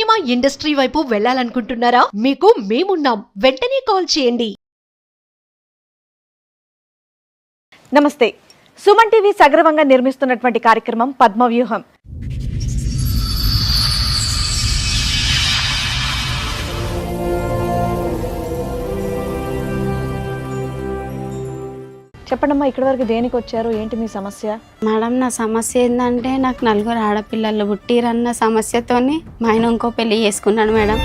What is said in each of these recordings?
Cinema industry వైపు వెళ్ళాలనుకుంటున్నారా? మీకు మేమున్నాం. వెంటనే కాల్ చేయండి. నమస్తే. సుమన్ టీవీ సగర్వంగా నిర్మిస్తున్నటువంటి కార్యక్రమం పద్మవ్యూహం. చెప్పండమ్మా, ఇక్కడి వరకు దేనికి వచ్చారు? ఏంటి మీ సమస్య? మేడం, నా సమస్య ఏంటంటే నాకు 4 ఆడపిల్లలు పుట్టిరన్న సమస్యతోని మా ఆయన ఇంకో పెళ్లి చేసుకున్నాను మేడం.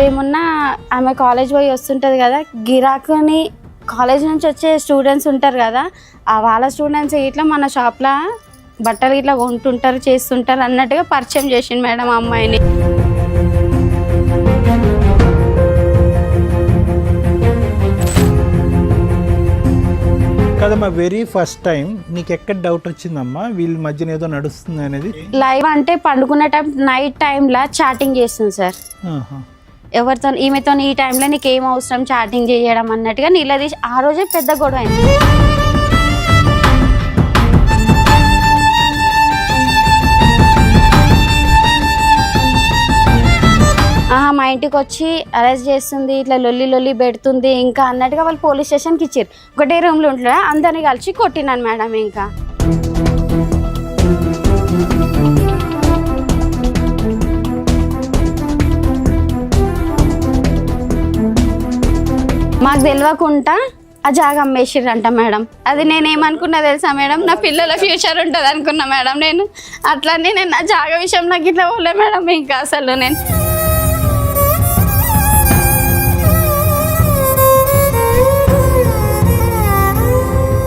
ఏమున్నా ఆమె కాలేజ్ పోయి వస్తుంటుంది కదా, గిరాకుని కాలేజ్ నుంచి వచ్చే స్టూడెంట్స్ ఉంటారు కదా, వాళ్ళ స్టూడెంట్స్ ఇట్లా మన షాప్లో బట్టలు ఇట్లా కొంటుంటారు చేస్తుంటారు అన్నట్టుగా పరిచయం చేసింది మేడం ఆ అమ్మాయిని. కదమ్మా, వెరీ ఫస్ట్ టైం నీకు ఎక్కడ డౌట్ వచ్చిందమ్మా వీళ్ళ మధ్యన ఏదో నడుస్తుంది అనేది? లైవ్ అంటే పండుకునే టైం నైట్ టైంలో చాటింగ్ చేస్తుంది సార్. ఎవరితో ఈమెతో ఈ టైంలో నీకు ఏం అవసరం చాటింగ్ చేయడం అన్నట్టుగా నిలదీసి ఆ రోజే పెద్ద గొడవ అయింది. మా ఇంటికి వచ్చి అరెస్ట్ చేస్తుంది, ఇట్లా లొల్లి పెడుతుంది ఇంకా అన్నట్టుగా వాళ్ళు పోలీస్ స్టేషన్కి ఇచ్చారు. ఒకటే రూమ్లో ఉంటుందా, అందరినీ కలిసి కొట్టినాను మేడం. ఇంకా మాకు తెలియకుండా ఆ జాగా అమ్మేసిర్రంట మేడం. అది నేనేమనుకున్నా తెలుసా మేడం, నా పిల్లల ఫ్యూచర్ ఉంటుంది అనుకున్నా మేడం. నేను అట్లనే నేను నా జాగా విషయం నాకు ఇట్లా పోలే మేడం. ఇంకా అసలు నేను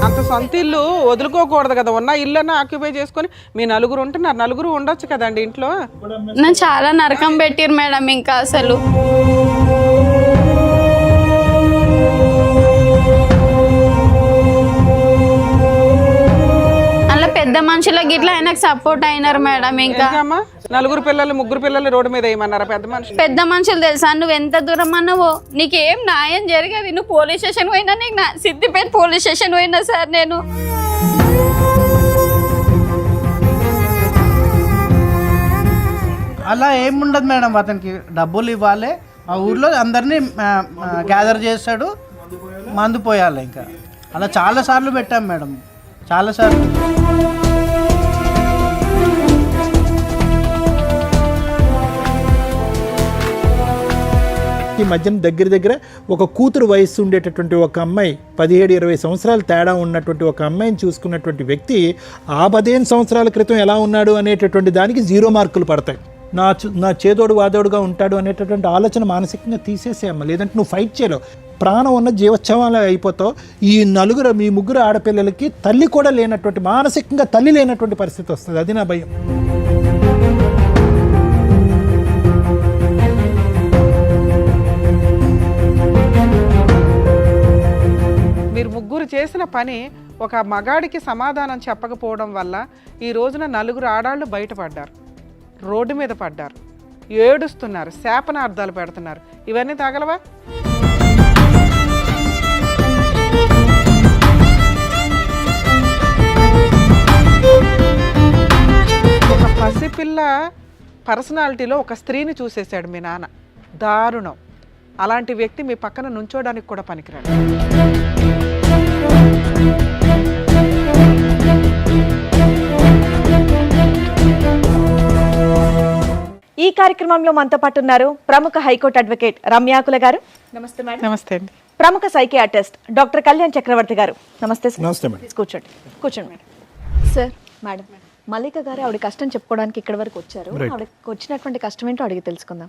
అంత సొంత ఇల్లు వదులుకోకూడదు కదా, ఉన్న ఇల్లున్నా ఆక్యుపై చేసుకొని మీ 4 ఉంటున్నారు, 4 ఉండొచ్చు కదండి ఇంట్లో. నేను చాలా నరకం పెట్టిరు మేడం. ఇంకా అసలు అలా పెద్ద మనుషులకి ఇట్లా ఆయనకు సపోర్ట్ అయినారు మేడం. ఇంకా 4 పిల్లలు 3 పిల్లలు రోడ్డు మీద వేయమన్నారా పెద్ద మనుషులు తెలుసా? నువ్వు ఎంత దూరం అన్నావో నీకేం న్యాయం జరగదు. నువ్వు పోలీస్ స్టేషన్ పోయినా, నీకు సిద్దిపేట పోలీస్ స్టేషన్ పోయినా సార్ నేను. అలా ఏముండదు మేడం, అతనికి డబ్బులు ఇవ్వాలి, ఆ ఊర్లో అందరినీ గ్యాదర్ చేస్తాడు, మందు పోయాలి. ఇంకా అలా చాలాసార్లు పెట్టాం మేడం, చాలాసార్లు. ఈ మధ్యన దగ్గర ఒక కూతురు వయస్సు ఉండేటటువంటి ఒక అమ్మాయి, 17-20 సంవత్సరాలు తేడా ఉన్నటువంటి ఒక అమ్మాయిని చూసుకున్నటువంటి వ్యక్తి ఆ 15 సంవత్సరాల క్రితం ఎలా ఉన్నాడు అనేటటువంటి దానికి 0 మార్కులు పడతాయి. నా చేదోడు వాదోడుగా ఉంటాడు అనేటటువంటి ఆలోచన మానసికంగా తీసేసేయమ్మ, లేదంటే నువ్వు ఫైట్ చేయలేవు. ప్రాణం ఉన్న జీవోత్సవాలు అయిపోతావు. ఈ 3 ఆడపిల్లలకి తల్లి కూడా లేనటువంటి, మానసికంగా తల్లి లేనటువంటి పరిస్థితి వస్తుంది. అది నా భయం. మీరు 3 చేసిన పని ఒక మగాడికి సమాధానం చెప్పకపోవడం వల్ల ఈ రోజున 4 ఆడాళ్ళు బయటపడ్డారు, రోడ్డు మీద పడ్డారు, ఏడుస్తున్నారు, శాపనార్థాలు పెడుతున్నారు. ఇవన్నీ తగలవా? ఒక పసిపిల్ల పర్సనాలిటీలో ఒక స్త్రీని చూసేశాడు మీ నాన్న. దారుణం. అలాంటి వ్యక్తి మీ పక్కన నుంచోడానికి కూడా పనికిరాడు. ఈ కార్యక్రమంలో మనతో పాటు ఉన్నారు ప్రముఖ హైకోర్టు అడ్వకేట్ రమ్యాకుల గారు. నమస్తే మేడం. నమస్తే అండి. ప్రముఖ సైకియాట్రిస్ట్ డాక్టర్ కళ్యాణ్ చక్రవర్తి గారు. నమస్తే సార్. నమస్తే మేడం. కూర్చోండి మేడం. సార్, మేడం, మల్లిక గారు ఆవిడ కష్టం చెప్పుకోవడానికి ఇక్కడ వరకు వచ్చారు. ఆవిడకి వచ్చినటువంటి కష్టం ఏంటో అడిగి తెలుసుకుందాం.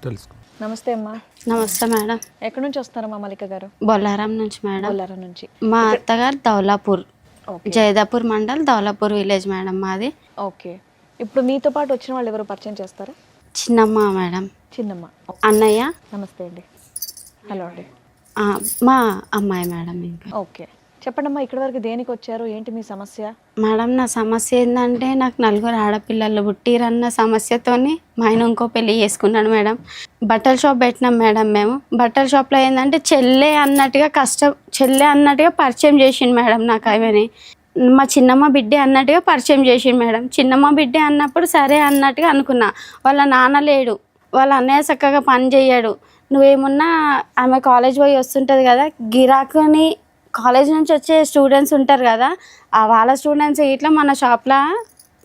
నమస్తే అమ్మా. నమస్తే మేడం. ఎక్కడి నుంచి వస్తారమ్మా మల్లిక గారు? బొల్లారం నుంచి మేడం. బొల్లారం నుంచి. మా అత్తగారు దౌలాపూర్, జైదాపూర్ మండల్, దౌలాపూర్ విలేజ్ మేడం మాది. ఓకే. ఇప్పుడు మీతో పాటు వచ్చిన వాళ్ళు ఎవరు పరిచయం చేస్తారా? చిన్నమ్మ మేడం. చిన్నమ్మ. అన్నయ్య. నమస్తే అండి. హలో అండి. మా అమ్మాయి మేడం. ఇంకా ఓకే, చెప్పండమ్మా, ఇక్కడి వరకు దేనికి వచ్చారు? ఏంటి మీ సమస్య? మేడం, నా సమస్య ఏంటంటే నాకు 4 ఆడపిల్లలు పుట్టిరన్న సమస్యతోని మా ఆయన ఇంకో పెళ్లి చేసుకున్నాను మేడం. బట్టల షాప్ పెట్టినాం మేడం. మేము బట్టల షాప్లో ఏంటంటే చెల్లె అన్నట్టుగా పరిచయం చేసిండు మేడం నాకు. అవని మా చిన్నమ్మ బిడ్డే అన్నట్టుగా పరిచయం చేసిండు మేడం. చిన్నమ్మ బిడ్డే అన్నప్పుడు సరే అన్నట్టుగా అనుకున్నా. వాళ్ళ నాన్న లేడు, వాళ్ళ అన్నయ్య చక్కగా పని చేయడు. నువ్వేమున్నా ఆమె కాలేజ్ పోయి వస్తుంటుంది కదా, గిరాకుని కాలేజ్ నుంచి వచ్చే స్టూడెంట్స్ ఉంటారు కదా, వాళ్ళ స్టూడెంట్స్ ఇట్లా మన షాప్లో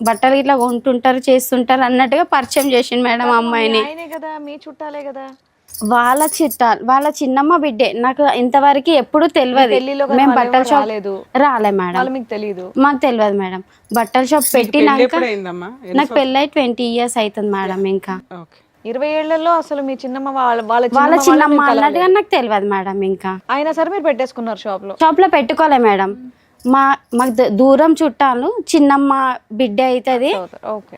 బట్టలు ఇట్లా కొంటుంటారు చేస్తుంటారు అన్నట్టుగా పరిచయం చేసిండు మేడం అమ్మాయిని. ఆయనే కదా, మీ చుట్టాలే కదా. వాళ్ళ చిన్నమ్మ బిడ్డే. నాకు ఇంతవరకు ఎప్పుడు తెలియదు. పెళ్లిలో కానీ మేము వాళ్ళు బట్టల ఎవరు షాప్ రాలేదు. రాలే మేడం, వాళ్ళు మీకు తెలియదు. మాకు తెలియదు మేడం. బట్టల షాప్ పెట్టినాక ఎప్పుడైందమ్మా? నాకు పెళ్ళై 20 years అవుతుంది మేడం. ఇంకా ఓకే. 20 ఏళ్లలో అసలు మీ చిన్నమ్మ వాళ్ళ వాళ్ళ చిన్నమ్మ అన్నట్టుగా నాకు తెలియదు మేడం. ఇంకా అయినా సరే మీరు పెట్టేసుకున్నారు షాప్ లో. షాప్ లో పెట్టుకోలే మేడం. మాకు దూరం చుట్టాలు చిన్నమ్మ బిడ్డ అవుతుంది. ఓకే.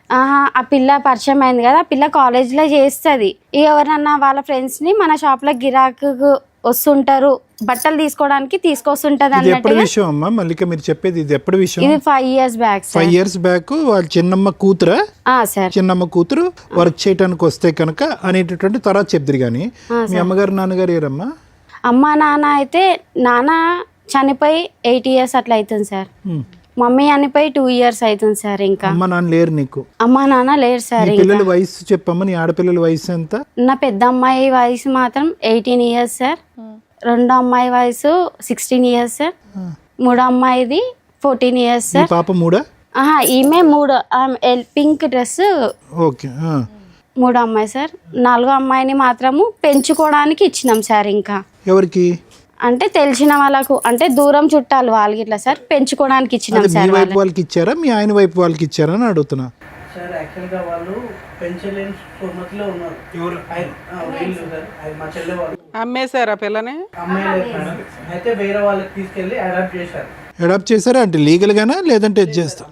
ఆ పిల్ల పరిచయం అయింది కదా, ఆ పిల్ల కాలేజ్ లో చేస్తుంది. ఎవరన్నా వాళ్ళ ఫ్రెండ్స్ ని మన షాప్ లో గిరాకు వస్తుంటారు, బట్టలు తీసుకోవడానికి తీసుకొస్తుంటది ఇది ఎప్పటి అన్నట్టుగా. విషయం అమ్మా మల్లిక మీరు చెప్పేది? ఇది ఎప్పటి విషయం? ఇది 5 years బ్యాక్ 5 years బ్యాక్ వాళ్ళ చిన్నమ్మ కూతురా? సార్. చిన్నమ్మ కూతురు వర్క్ చేయడానికి వస్తే కనుక అనేటటువంటి తర్వాత చెప్తారు. కానీ మీ అమ్మగారు నాన్నగారు ఏరమ్మా? అమ్మ నాన్న అయితే నాన్న చనిపోయి 8 years అట్లా అవుతుంది సార్. మమ్మీ చనిపోయి 2 years అవుతుంది సార్. ఇంకా అమ్మ నాన్న లేరు నీకు? అమ్మ నాన్న లేరు సార్. నీ పిల్లల వయసు చెప్పమ్మా, నీ ఆడపిల్లల వయసు ఎంత? నా పెద్ద అమ్మాయి వయసు మాత్రం 18 years సార్. రెండో అమ్మాయి వయసు 16 years సార్. మూడో అమ్మాయిది 14 years నీ సార్. పాప మూడా? ఈమె మూడో పింక్ డ్రెస్ ఓకే. మూడో అమ్మాయి సార్. నాలుగో అమ్మాయిని మాత్రము పెంచుకోవడానికి ఇచ్చినాం సార్. ఇంకా ఎవరికి? అంటే తెలిసిన వాళ్ళకు, అంటే దూరం చుట్టాలు వాళ్ళకి ఇట్లా సార్, పెంచుకోవడానికి ఇచ్చినాం మీ సార్. వైపు వాళ్ళకి ఇచ్చారా మీ ఆయన వైపు వాళ్ళకి ఇచ్చారా అని అడుగుతున్నా. సార్ యాక్చువల్గా వాళ్ళు పెంచలేని స్థోమతిలో ఉన్నారు. వీళ్ళు సార్, అది మా చెల్లె వాళ్ళు. అమ్మేశారా పిల్లని? అమ్మాయి లేదు మేడం. అయితే వేరే వాళ్ళకి తీసుకెళ్ళి అడాప్ట్ చేశారు. అడాప్ట్ చేశారా అంటే లీగల్ గానా లేదంటే చేస్తా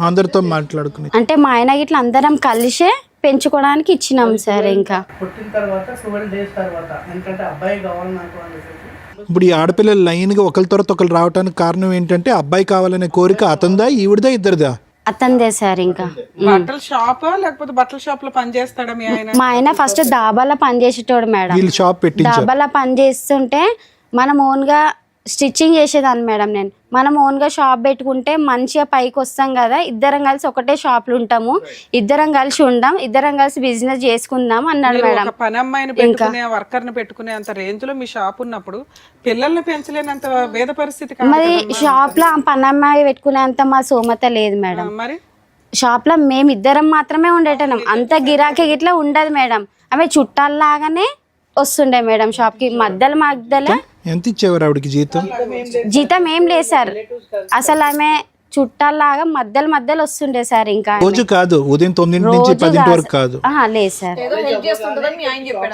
అందరితో మాట్లాడుకుని? అంటే మా ఆయన ఇట్లా అందరం కలిసే పెంచుకోవడానికి ఇచ్చినాం సార్. ఇంకా పుట్టిన తర్వాత 12 days తర్వాత, ఎందుకంటే అబ్బాయి కావాలి నాకు అని చెప్పేసి. ఇప్పుడు ఈ ఆడపిల్లలు లైన్గా ఒకరి తర్వాత ఒకరు రావడానికి కారణం ఏంటంటే అబ్బాయి కావాలనే కోరిక అతందా ఈవిడదా ఇద్దరిదా? అతందే సార్. ఇంకా బట్టల షాప్ లేకపోతే బట్టల షాప్ లో పని చేస్తాడా మీ ఆయన? మా ఆయన ఫస్ట్ దాబాలో పని చేసేటోడు మేడం. వీళ్ళు షాప్ పెట్టించారు. దాబాలో పని చేస్తుంటే మనం ఓన్గా స్టిచ్చింగ్ చేసేదాన్ని మేడం. నేను మనం ఓన్గా షాప్ పెట్టుకుంటే మంచిగా పైకి వస్తాం కదా, ఇద్దరం కలిసి ఒకటే షాప్లు ఉంటాము, ఇద్దరం కలిసి ఉందాం, ఇద్దరం కలిసి బిజినెస్ చేసుకుందాం అన్నాడు మీరు మేడం. ఒక పని అమ్మాయిని పెట్టుకునే వర్కర్ ని పెట్టుకునే అంత రేంజ్ లో మీ షాప్ ఉన్నప్పుడు పిల్లల్ని పెంచలేనంత వేద పరిస్థితి కాదు మరి కదమ్మా. షాప్ లో పనమ్మాయి పెట్టుకునేంత మా సోమత లేదు మేడం. మరి షాప్ లో మేము ఇద్దరం మాత్రమే ఉండేటం, అంత గిరాకీ గిట్లా ఉండదు మేడం. ఆమె చుట్టాల్లాగానే వస్తుండే మేడం షాప్ కి. మధ్యలో ఎంత ఇచ్చేవారు ఆవిడకి జీతం? జీతం ఏం లేదు సార్. అసలు ఆమె చుట్టాల్లాగా మధ్యలో వస్తుండే సార్. ఇంకా రోజు కాదు, ఉదయం 9 నుంచి 10 వరకు కాదు. లేదు సార్,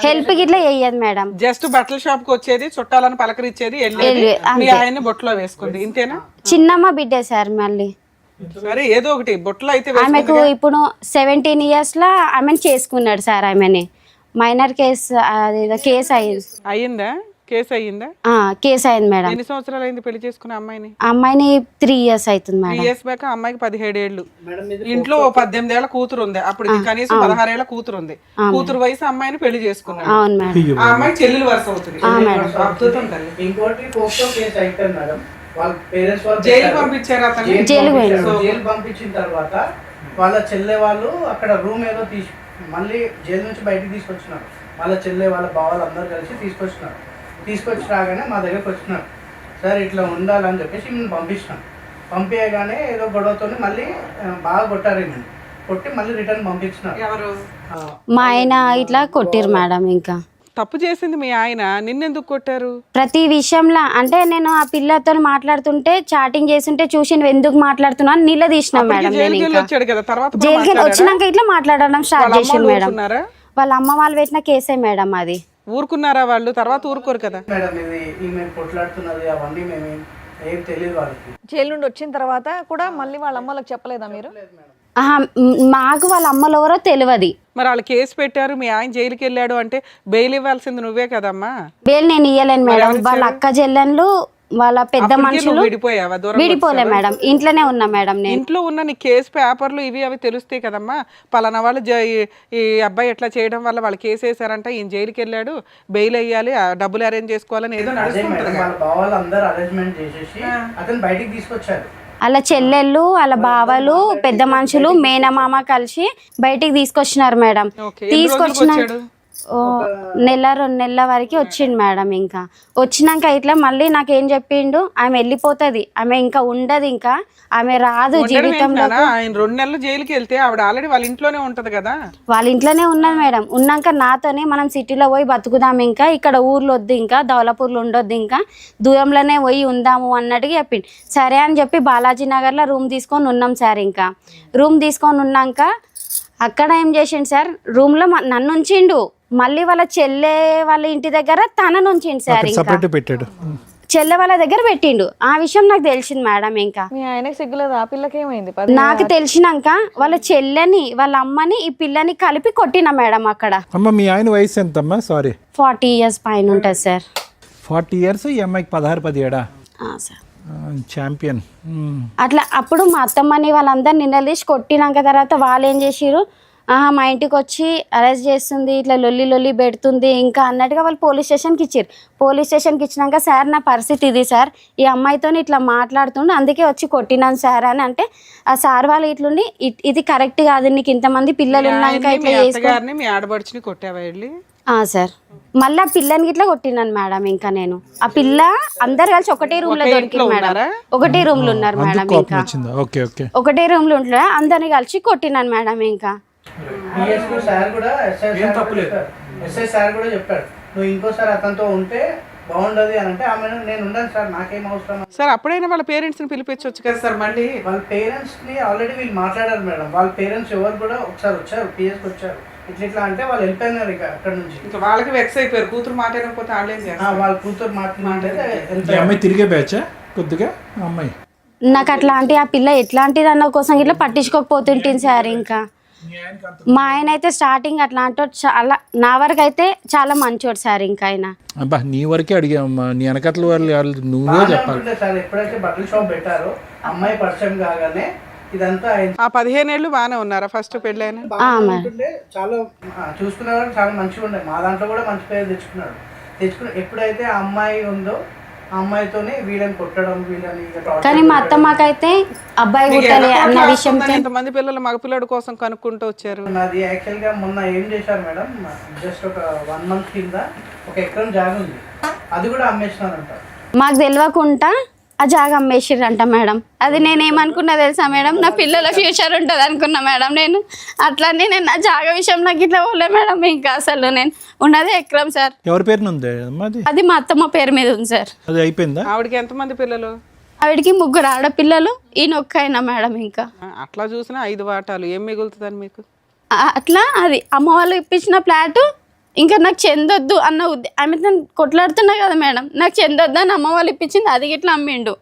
హెల్ప్ గిట్లా చెయ్యదు మేడం. జస్ట్ బట్టల షాప్ కి వచ్చేది, చుట్టాలను పలకరించేది, వెళ్ళేది, మీ ఆయన్ని బొట్లో వేసుకుంది, ఇంతేనా? చిన్నమ్మ బిడ్డే సార్. మళ్ళీ సరే ఏదో ఒకటి బొట్లో అయితే ఆమెకు ఇప్పుడు 17 years లా ఆమెను చేసుకున్నాడు సార్. ఆమెని మైనర్ కేసు, అదేదో కేసు అయ్యిందా? కేసు అయ్యిందా? కేసు అయింది మేడం. ఎన్ని సంవత్సరాలు అయింది పెళ్లి చేసుకున్న అమ్మాయిని? అమ్మాయిని 3 years అవుతుంది 3 మేడం. years బ్యాక్ అమ్మాయికి 17 ఏళ్ళు. ఇంట్లో 18 ఏళ్ల కూతురు ఉంది, అప్పుడు కనీసం 16 ఏళ్ల కూతురు ఉంది. కూతురు వయసు అమ్మాయిని పెళ్లి చేసుకున్నాడు. అవును మేడం. ఆ అమ్మాయి చెల్లెలు వరుస అవుతుంది. అద్భుతం తల్లి. ఇంకోటి పోక్సో కేసు అయిపోయింది మేడం. వాళ్ళ పేరెంట్స్ వాళ్ళు జైలు పంపించారు అతను. జైలు పంపించిన తర్వాత వాళ్ళ చెల్లె వాళ్ళు అక్కడ రూమ్ ఏదో తీసి మళ్ళీ జైలు నుంచి బయటికి తీసుకొచ్చినారు. వాళ్ళ చెల్లె వాళ్ళ బావాలు అందరూ కలిసి తీసుకొచ్చి రాగానే మా దగ్గరకు వచ్చినారు. సార్ ఇట్లా ఉండాలని చెప్పేసి మేము పంపించినాం. పంపించగానే ఏదో గొడవతో మళ్ళీ బాగా కొట్టారు. మేము కొట్టి మళ్ళీ రిటర్న్ పంపించినారు. ఎవరు? మా ఆయన ఇట్లా కొట్టిరు మేడం. ఇంకా తప్పు చేసింది మీ ఆయన, నిన్నెందుకు కొట్టారు? ప్రతి విషయంలో అంటే నేను ఆ పిల్లతో మాట్లాడుతుంటే చాటింగ్ చేస్తుంటే చూసి నువ్వు ఎందుకు మాట్లాడుతున్నా అని నిలదీసినా మేడం. జైలుకి వెళ్ళి వచ్చాడు కదా, తర్వాత జైలుకి వచ్చినాక ఇట్లా మాట్లాడడం స్టార్ట్ చేసింది మేడం. ఊరుకున్నారా? వాళ్ళ అమ్మ వాళ్ళు పెట్టిన కేసే మేడం అది. ఊరుకున్నారా వాళ్ళు? తర్వాత ఊరుకోరు కదా మేడం. ఇది ఈమె కొట్లాడుతున్నది అవన్నీ మేము ఏం తెలియదు వాళ్ళకి. జైలు నుండి వచ్చిన తర్వాత కూడా మళ్ళీ వాళ్ళ అమ్మలకు చెప్పలేదా మీరు? మాకు వాళ్ళ అమ్మలు ఎవరో తెలియదు. మరి వాళ్ళు కేసు పెట్టారు, మీ ఆయన జైలుకి వెళ్ళాడు అంటే బెయిల్ ఇవ్వాల్సింది నువ్వే కదమ్మా. బెయిల్ నేను ఇయ్యలేను మేడం. వాళ్ళ అక్క చెల్లెళ్ళు వాళ్ళ పెద్ద మనుషులు విడిపోయావా? విడిపోలే మేడం, ఇంట్లోనే ఉన్నా మేడం. నేను ఇంట్లో ఉన్న నీ కేసు పేపర్లు ఇవి అవి తెలుస్తాయి కదమ్మా. పలానా వాళ్ళు ఈ అబ్బాయి ఎట్లా చేయడం వల్ల వాళ్ళు కేసు వేసారంట, ఈయన జైలుకి వెళ్ళాడు, బెయిల్ అయ్యాలి, డబ్బులు అరేంజ్ చేసుకోవాలని ఏదో నడుస్తుంటది. వాళ్ళ బావాలు అందరూ అరేంజ్మెంట్ చేసేసి అతను బయటికి తీసుకొచ్చారు. అలా చెల్లెళ్ళు వాళ్ళ బావలు పెద్ద మనుషులు మేనమామ కలిసి బయటికి తీసుకొచ్చినారు మేడం. ఓకే, ఎన్ని రోజులకు తీసుకొచ్చిన వచ్చాడు? నెల 2 నెలల వరకు వచ్చిండు మేడం. ఇంకా వచ్చినాక ఇట్లా మళ్ళీ నాకేం చెప్పిండు, ఆమె వెళ్ళిపోతుంది, ఆమె ఇంకా ఉండదు, ఇంకా ఆమె రాదు జీవితంలో. ఆయన 2 నెలలు జైలుకి వెళ్తే ఆవిడ ఆల్రెడీ వాళ్ళ ఇంట్లోనే ఉంటది కదా. వాళ్ళ ఇంట్లోనే ఉన్నది మేడం. ఉన్నాక నాతోనే మనం సిటీలో పోయి బతుకుదాం, ఇంకా ఇక్కడ ఊర్లో వద్దు, ఇంకా దౌలపూర్లో ఉండొద్దు, ఇంకా దూరంలోనే పోయి ఉందాము అన్నట్టుగా చెప్పిండు. సరే అని చెప్పి బాలాజీ నగర్లో రూమ్ తీసుకొని ఉన్నాం సార్. ఇంకా రూమ్ తీసుకొని ఉన్నాక అక్కడ ఏం చేసిండు సార్, రూమ్లో నన్ను ఉంచిండు, మళ్ళీ వాళ్ళ చెల్లె వాళ్ళ ఇంటి దగ్గర తనను ఉంచిండు సార్. ఇంకా సపరేట్ పెట్టాడు. చెల్లె వాళ్ళ దగ్గర పెట్టిండు. ఆ విషయం నాకు తెలిసింది మేడం. ఇంకా మీ ఆయనకి సిగ్గులేదు, ఆ పిల్లకి ఏమైంది? నాకు తెలిసినాక వాళ్ళ చెల్లెని వాళ్ళ అమ్మని ఈ పిల్లని కలిపి కొట్టిన మేడం అక్కడ. అమ్మ మీ ఆయన వయసు ఎంతమ్మా? సారీ 40 years పైన ఉంటుంది సార్. 40 years, ఈ అమ్మాయికి 16-17. Sir champion. అట్లా అప్పుడు మా అత్తమ్మని వాళ్ళందరూ నిలదీసి కొట్టినాక తర్వాత వాళ్ళు ఏం చేసిరు, మా ఇంటికి వచ్చి అరెస్ట్ చేస్తుంది, ఇట్లా లొల్లి పెడుతుంది ఇంకా అన్నట్టుగా వాళ్ళు పోలీస్ స్టేషన్కి ఇచ్చారు. పోలీస్ స్టేషన్కి ఇచ్చినాక సార్ నా పరిస్థితి ఇది సార్, ఈ అమ్మాయితో ఇట్లా మాట్లాడుతుండే అందుకే వచ్చి కొట్టినాను సార్ అని అంటే, ఆ సార్ వాళ్ళు ఇట్లుండి ఇది కరెక్ట్ కాదు, నీకు ఇంతమంది పిల్లలు ఉన్నాక ఇట్లా చేసుకో. మీ ఆడబడుచుని కొట్టావా వెళ్ళి? సార్ మళ్ళీ ఆ పిల్లని ఇట్లా కొట్టినాను మేడం. ఇంకా నేను ఆ పిల్ల అందరు కలిసి ఒకటే రూమ్ లో దొరికింది మేడం. ఒకటే రూమ్ లో ఉన్నారు మేడం. ఇంకా ఒకటే రూమ్ లో ఉంటున్నా, అందరిని కలిసి కొట్టినాను మేడం. ఇంకా సార్ కూడా ఎస్ఐ సార్ కూడా చెప్పాడు, నువ్వు ఇంకోసారి అతనితో ఉంటే బాగుండదు అని అంటే, ఆమె నేను ఉండను సార్, నాకేం అవసరం సార్. అప్పుడైనా వాళ్ళ పేరెంట్స్ ని పిలిపించవచ్చు కదా సార్. మళ్ళీ వాళ్ళ పేరెంట్స్ ని ఆల్రెడీ వీళ్ళు మాట్లాడారు మేడం. వాళ్ళ పేరెంట్స్ ఎవరు కూడా ఒకసారి వచ్చారు, పిఎస్కి వచ్చారు. ఇట్లా అంటే వాళ్ళు వెళ్ళిపోయినారు ఇక అక్కడ నుంచి. ఇంకా వాళ్ళకి వెక్స్ అయిపోయారు, కూతురు మాట్లాడకపోతే వాళ్ళేం చేస్తారు. వాళ్ళ కూతురు మాట్లాడితే అమ్మాయి తిరిగే బ్యాచా కొద్దిగా అమ్మాయి? నాకు అట్లాంటి ఆ పిల్ల ఎట్లాంటిది అన్న కోసం ఇట్లా పట్టించుకోకపోతుంటుంది సార్. ఇంకా మా ఆయన అయితే స్టార్టింగ్ అట్లాంటి చాలా, నా వరకు అయితే చాలా మంచోడు సార్. ఇంకా ఆయన అబ్బా నీ వరకే అడిగామమ్మా, నీ వెనకట్ల వాళ్ళు నువ్వే చెప్పాలి సార్. ఎప్పుడైతే బట్టల షాప్ పెట్టారో అమ్మాయి పరిచయం కాగానే ఇదంతా ఆ 15 ఏళ్ళు బాగానే ఉన్నారా ఫస్ట్ పెళ్ళైన? చాలా చూసుకునేవాడు, చాలా మంచిగా ఉండే. మా దాంట్లో కూడా మంచి పేరు తెచ్చుకుని ఎప్పుడైతే ఆ అమ్మాయి ఉందో ఆ అమ్మాయితోనే వీళ్ళని కొట్టడం, వీళ్ళని. కానీ మా అత్తమ్మకైతే అబ్బాయి పుట్టాలి అన్న విషయం. ఎంతమంది పిల్లలు మగ పిల్లడి కోసం కనుక్కుంటూ వచ్చారు. నాది యాక్చువల్ గా మొన్న ఏం చేశారు మేడం, జస్ట్ ఒక 1 month కింద 1 ఎకరం జాగా ఉంది, అది కూడా అమ్మేసినారంట. మాకు తెలియకుండా ఆ జాగా అమ్మేసిర్రంట మేడం. అది నేనేమనుకున్నా తెలుసా మేడం, నా పిల్లల ఫ్యూచర్ ఉంటుంది అనుకున్నా మేడం. నేను అట్లనే నేను నా జాగా విషయం నాకు ఇట్లా పోలే మేడం. ఇంకా అసలు నేను ఉన్నది ఎకరం సార్. ఎవరి పేరున ఉంది అది మా అత్తమ్మ పేరు మీద ఉంది సార్. అది అయిపోయిందా? ఆవిడకి ఎంతమంది పిల్లలు? ఆవిడికి 3 ఆడపిల్లలు, ఈయన ఒక్కైనా మేడం. ఇంకా అట్లా చూసినా 5 వాటాలు ఏం మిగులుతుందని మీకు? అట్లా అది అమ్మ వాళ్ళు ఇప్పించిన ఫ్లాటు ఇంకా నాకు చెందొద్దు అన్న ఆమె కొట్లాడుతున్నా కదా మేడం, నాకు చెందొద్దు అని అమ్మ వాళ్ళు ఇప్పించింది, అది ఇట్లా అమ్మిండు.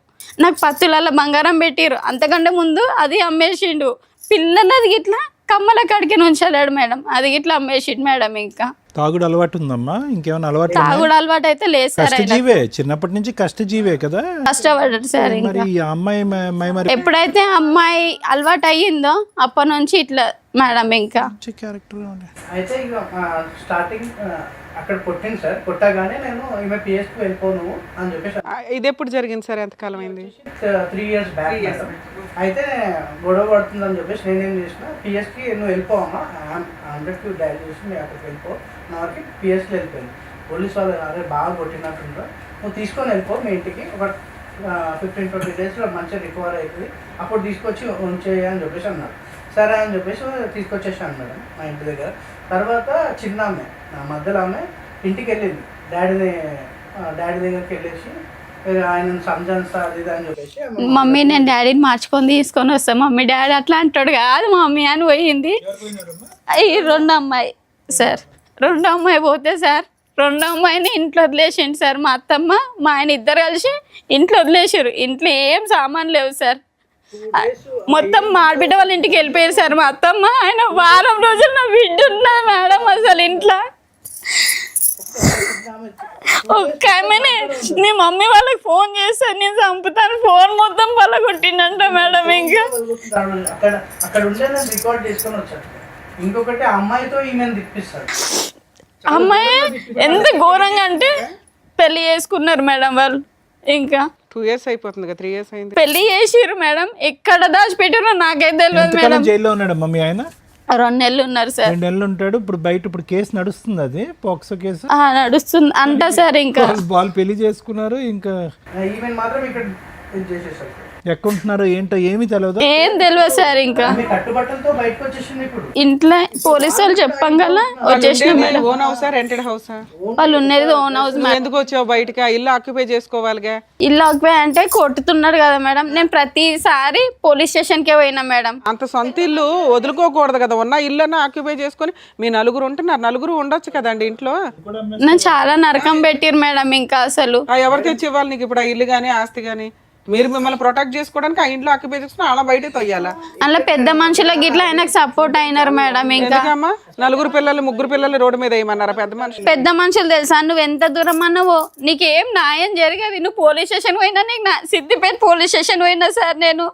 నాకు 10 తులాల బంగారం పెట్టిరు, అంతకంటే ముందు అది అమ్మేసిండు. పిల్లలు అది ఇట్లా కమ్మల కాడికి ఉంచలేడు మేడం, అది ఇట్లా అమ్మేసిండు మేడం. ఇంకా తాగుడు అలవాటు ఉందమ్మా? ఇంకేమైనా అలవాటు? తాగుడు అలవాటు అయితే లేదు సార్. కష్టజీవే, చిన్నప్పటి నుంచి కష్టజీవే కదా, కష్టపడ్డాడు సార్. మరి ఈ అమ్మాయి మరి ఎప్పుడైతే అమ్మాయి అలవాటు అయ్యిందో అప్పటి నుంచి ఇట్లా మేడం. ఇంకా క్యారెక్టర్ అయితే ఇక స్టార్టింగ్ అక్కడ కొట్టింది సార్. కొట్టగానే నేను ఈమె పిఎస్కి వెళ్ళిపోను అని చెప్పేసి. ఇది ఎప్పుడు జరిగింది సార్? ఎంతకాలం అయింది? 3 years బ్యాక్. అయితే గొడవ పడుతుందని చెప్పేసి నేనేం చేసిన, పిఎస్కి నువ్వు వెళ్ళిపోవమ్మా, 100 డైల్ చేసి నేను అక్కడికి వెళ్ళిపో, నా వరకు పిఎస్కి వెళ్ళిపోయింది. పోలీస్ వాళ్ళు అరే బాగా కొట్టినట్టుంటారు, నువ్వు తీసుకొని వెళ్ళిపో మీ ఇంటికి, ఒక 15-20 daysలో మంచిగా రికవర్ అవుతుంది, అప్పుడు తీసుకొచ్చి ఉంచేయ అని చెప్పేసి అన్నారు. సరే అని చెప్పేసి తీసుకొచ్చేసాను మేడం మా ఇంటి దగ్గర. తర్వాత చిన్న ఆమె, నా మధ్యలో ఆమె ఇంటికి వెళ్ళింది, డాడీ దగ్గరికి వెళ్ళేసి ఆయన సంజాన్సా అది ఇది అని చెప్పేసి, మమ్మీ నేను డాడీని మార్చుకొని తీసుకొని వస్తాను, మమ్మీ డాడీ అట్లా అంటాడు కాదు మమ్మీ అని పోయింది. ఈ 2 అమ్మాయి సార్, 2 అమ్మాయి పోతే సార్ 2 అమ్మాయిని ఇంట్లో వదిలేసిండు సార్. మా అత్తమ్మ మా ఆయన ఇద్దరు కలిసి ఇంట్లో వదిలేసారు. ఇంట్లో ఏం సామాన్ లేవు సార్, మొత్తం మా ఆడబిడ్డ వాళ్ళ ఇంటికి వెళ్ళిపోయారు సార్. మా అత్తమ్మ ఆయన వారం రోజులు నా బిడ్డ ఉన్నది మేడం అసలు ఇంట్లో. ఒక్క ఆమెనే నీ మమ్మీ వాళ్ళకి ఫోన్ చేస్తాను నేను చంపుతాను, ఫోన్ మొత్తం పలగొట్టిండంట మేడం. ఇంకా అక్కడ ఉండే రికార్డ్ చేసుకొని వచ్చాను. ఇంకొకటి అమ్మాయితో ఈమెను తిప్పిస్తాడు. అమ్మాయి ఎంత ఘోరంగా అంటే పెళ్లి చేసుకున్నారు మేడం వాళ్ళు. ఇంకా 2 years అయిపోతుంది కదా, 3 years అయింది. పెళ్లి చేసిర్రు మేడం, ఎక్కడ దాచిపెట్టారో నాకైతే తెలియదు ఎంతకాలం మేడం. జైల్లో ఉన్నాడమ్మా మీ ఆయన? 2 నెలలు ఉన్నారు సార్. 2 నెలలు ఉంటాడు. ఇప్పుడు బయట ఇప్పుడు కేసు నడుస్తుంది, అది పోక్సో కేసు నడుస్తుంది అంట సార్. ఇంకా వాళ్ళు పెళ్లి చేసుకున్నారు, ఇంకా ఈవెన్ మాత్రం ఇక్కడ ఇది చేసేసారు. ఎక్కడుంటున్నారో ఏంటో ఏమీ తెలియదు. ఏం తెలియదు సార్. ఇంకా ఆమె కట్టుబట్టలతో బయటకు వచ్చేసింది. ఇప్పుడు ఇంట్లో పోలీసు వాళ్ళు చెప్పంగల వచ్చేసిన మేడం. ఓన్ హౌసా రెంటెడ్ హౌసా? వాళ్ళు ఉన్నది ఓన్ హౌస్ మేడం. ఎందుకు వచ్చావు బయటకి? ఆ ఇల్లు ఆక్యుపై చేసుకోవాలిగా. ఇల్లు ఆక్యుపై అంటే కొట్టుతున్నాడు కదా మేడం. నేను ప్రతిసారి పోలీస్ స్టేషన్కే పోయినా మేడం. అంత సొంత ఇల్లు వదులుకోకూడదు కదా, ఉన్న ఇల్లు ఆక్యుపై చేసుకొని మీ నలుగురు ఉంటున్నారు, నలుగురు ఉండొచ్చు కదండి ఇంట్లో. నన్ను చాలా నరకం పెట్టిరు మేడం. ఇంకా అసలు ఎవరు తెచ్చి ఇవ్వాలి నీకు ఇప్పుడు ఆ ఇల్లు కానీ ఆస్తి కానీ? మీరు మిమ్మల్ని ప్రొటెక్ట్ చేసుకోవడానికి ఆ ఇంట్లో ఆక్యుపై చేసుకుని అలా బయట తొయ్యాలా? అలా పెద్ద మనుషులకి ఇట్లా ఆయనకు సపోర్ట్ అయినారు మేడం. ఇంకా ఎందుకమ్మా 4 పిల్లలు 3 పిల్లలు రోడ్డు మీద వేయమన్నారా పెద్ద మనుషులు? పెద్ద మనుషులు తెలుసా, నువ్వు ఎంత దూరం అన్నావో నీకేం న్యాయం జరగదు. నువ్వు పోలీస్ స్టేషన్ పోయినా, నీకు సిద్దిపేట పోలీస్ స్టేషన్ పోయినా సార్, నేను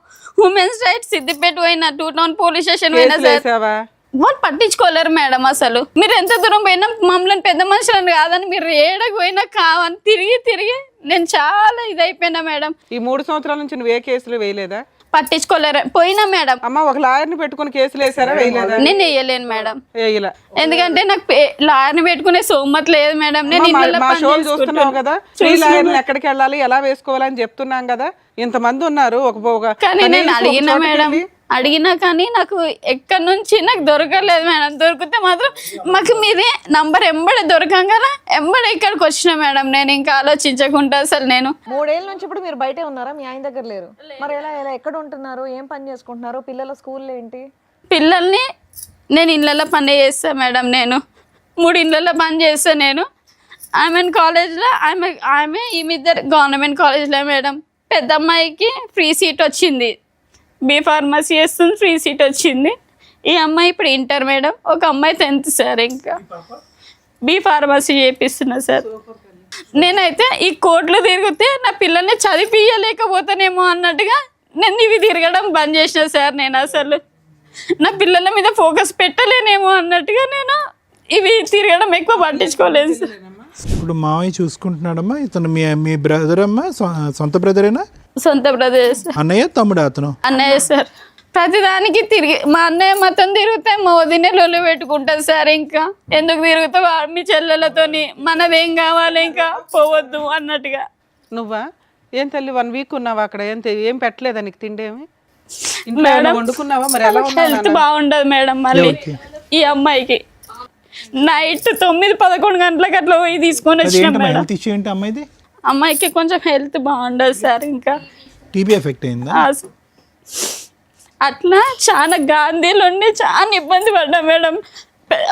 ఉమెన్స్ రైట్స్ సిద్దిపేట పోయినా, 2 టౌన్ పోలీస్ స్టేషన్ పోయినా సార్. వేసావా? వాళ్ళు పట్టించుకోలేరు మేడం అసలు. మీరు ఎంత దూరం పోయినా మమ్మల్ని పెద్ద మనుషులను కాదని మీరు ఏడకు పోయినా కావని తిరిగి నేను చాలా ఇదైపోయినా మేడం. ఈ 3 సంవత్సరాల నుంచి నువ్వు ఏ కేసులు వేయలేదా? పట్టించుకోలేరు పోయినా మేడం. అమ్మ ఒక లాయర్ని పెట్టుకుని కేసులు వేసారా? వేయలేదా? నేను వేయలేను మేడం. వేయలే. ఎందుకంటే నాకు లాయర్ని పెట్టుకునే సోమత లేదు మేడం. నేను ఇళ్ళలో మా పని షోలు చూస్తున్నావు చేసుకుంటాను. కదా, ఫ్రీ లాయర్లు ఎక్కడికి వెళ్ళాలి, ఎలా వేసుకోవాలని చెప్తున్నాం కదా. ఇంతమంది ఉన్నారు. కానీ నేను అడిగినా మేడం, అడిగినా కానీ నాకు ఎక్కడి నుంచి నాకు దొరకలేదు మేడం. దొరికితే మాత్రం మాకు మీదే నంబర్ ఎంబడే దొరకంగా ఎంబడే ఇక్కడికి వచ్చిన మేడం. నేను ఇంకా ఆలోచించకుండా అసలు నేను 3 ఏళ్ళ నుంచి ఇప్పుడు మీరు బయటే ఉన్నారా? మీ ఆయన దగ్గర లేరు? మరి ఎలా ఎక్కడ ఉంటున్నారు? ఏం పని చేసుకుంటున్నారు? పిల్లల స్కూల్ ఏంటి? పిల్లల్ని నేను ఇళ్ళల్లో పని చేస్తాను మేడం. నేను 3 ఇళ్ళల్లో పని చేస్తాను నేను. ఆమె కాలేజ్లో ఆమె ఈమె గవర్నమెంట్ కాలేజ్లో మేడం. పెద్ద అమ్మాయికి ఫ్రీ సీట్ వచ్చింది, బీ ఫార్మసీ చేస్తుంది, ఫ్రీ సీట్ వచ్చింది. ఈ అమ్మాయి ఇప్పుడు ఇంటర్ మేడం. ఒక అమ్మాయి 10th సార్. ఇంకా బీ ఫార్మసీ చేపిస్తున్నా సార్. నేనైతే ఈ కోర్టులో తిరిగితే నా పిల్లల్ని చదివించలేకపోతానేమో అన్నట్టుగా నేను ఇవి తిరగడం బంద్ చేసిన సార్. నేను అసలు నా పిల్లల మీద ఫోకస్ పెట్టలేనేమో అన్నట్టుగా నేను ఇవి తిరగడం ఎక్కువ పట్టించుకోలేదు సార్. ఇప్పుడు మావయ్య చూసుకుంటున్నాడమ్మా. ఇతను మీ బ్రదర్ అమ్మా? సొంత బ్రదరేనా? సొంత బ్రదర్ సార్. అన్నయ్య తమ్ముడు అతను? అన్నయ్య సార్. ప్రతిదానికి తిరిగి మా అన్నయ్య మొత్తం తిరిగితే మా వదినే లొల్లి పెట్టుకుంటుంది సార్. ఇంకా ఎందుకు తిరుగుతావు మీ చెల్లెలతోని, మనదేం కావాలి ఇంకా పోవద్దు అన్నట్టుగా. నువ్వా ఏం తల్లి 1 వీక్ ఉన్నావా అక్కడ? ఏం పెట్టలేదా నీకు తిండి? ఏమి ఇంట్లో ఏమైనా వండుకున్నావా? మరి ఎలా హెల్త్ బాగుండదు మేడం. మళ్ళీ ఈ అమ్మాయికి నైట్ 9-11 గంటలకు అట్లా పోయి తీసుకొని వచ్చినాం మేడం. హెల్త్ ఇష్యూ ఏంటి అమ్మాయిది? అమ్మాయికి కొంచెం హెల్త్ బాగుండదు సార్. ఇంకా టీబీ ఎఫెక్ట్ అయిందా? అట్లా చాలా గాంధీలో ఉండి చాలా ఇబ్బంది పడ్డా మేడం.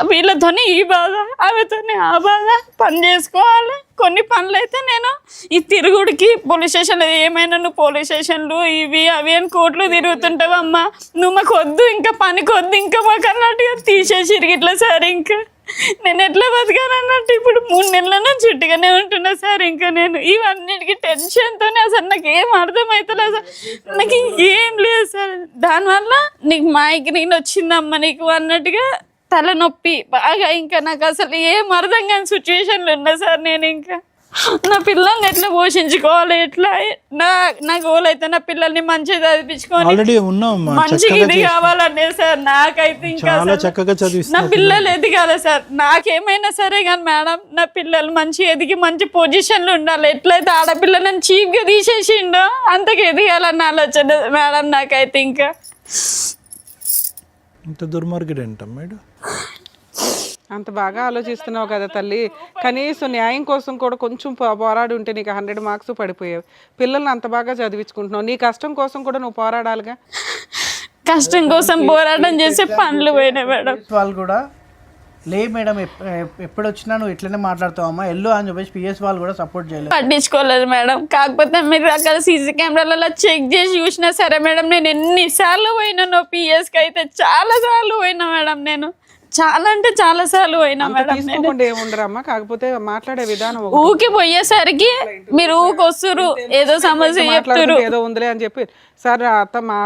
వీళ్ళతోనే ఈ బాధ, ఆమెతోనే ఆ బాధ. పని చేసుకోవాలి. కొన్ని పనులు అయితే నేను ఈ తిరుగుడికి పోలీస్ స్టేషన్లో ఏమైనా నువ్వు పోలీస్ స్టేషన్లు ఇవి అవి అని కోర్టులు తిరుగుతుంటావు అమ్మ, నువ్వు మాకు వద్దు ఇంకా పనికి వద్దు ఇంకా మాకు అన్నట్టుగా తీసేసి ఇట్లా సార్. ఇంకా నేను ఎట్లా బతకాను అన్నట్టు ఇప్పుడు 3 నెలల నుంచి చుట్టుగానే ఉంటున్నా సార్. ఇంకా నేను ఇవన్నిటికీ టెన్షన్తోనే అసలు నాకు ఏం అర్థమవుతలేదు సార్. నాకు ఏం లేదు సార్. దానివల్ల నీకు మైగ్రేన్ వచ్చిందమ్మా నీకు అన్నట్టుగా తలనొప్పి బాగా. ఇంకా నాకు అసలు ఏం అర్థం కాని సిచ్యువేషన్లు ఉన్నా సార్. నేను ఇంకా నా పిల్లల్ని ఎట్లా పోషించుకోవాలి, ఎట్లా నా గోల్ అయితే నా పిల్లల్ని మంచిగా చదివించుకొని మంచిగా ఇది కావాలనే సార్. నాకైతే ఇంకా నా పిల్లలు ఎదిగాలి సార్. నాకేమైనా సరే కానీ మేడం నా పిల్లలు మంచి ఎదిగి మంచి పొజిషన్లో ఉండాలి. ఎట్లయితే ఆడపిల్లలను చీప్గా తీసేసిండో అంతకు ఎదిగాలన్న ఆలోచన మేడం నాకైతే. ఇంకా ఇంత దుర్మార్గుడు ఏంటం మేడం? అంత బాగా ఆలోచిస్తున్నావు కదా తల్లి. కనీసం న్యాయం కోసం కూడా కొంచెం పోరాడి ఉంటే నీకు 100 మార్క్స్ పడిపోయావు. పిల్లల్ని అంత బాగా చదివించుకుంటున్నావు. నీ కష్టం కోసం కూడా నువ్వు పోరాడాలిగా. కష్టం కోసం పోరాటం చేసే పనులు పోయినాయి మేడం. వాళ్ళు కూడా లే మేడం ఎప్పుడు వచ్చినా నువ్వు ఇట్లనే మాట్లాడుతావమ్మా ఎల్లు అని చెప్పేసి పిఎస్ వాళ్ళు కూడా సపోర్ట్ చేయలేదు, పట్టించుకోలేదు మేడం. కాకపోతే మీరు అక్కడ సీసీ కెమెరాలలో చెక్ చేసి చూసినా సరే మేడం, నేను ఎన్నిసార్లు పోయినానో పిఎస్కి అయితే చాలా సార్లు పోయినా మేడం. నేను చాలా అంటే చాలా సార్లు పోయినా మేడం. ఏముండరమ్మా, కాకపోతే మాట్లాడే విధానం ఊకి పోయేసరికి మీరు ఊకొస్తురు ఏదో సమస్య చెప్తారు ఏదో ఉందిలే అని చెప్పి సార్ మా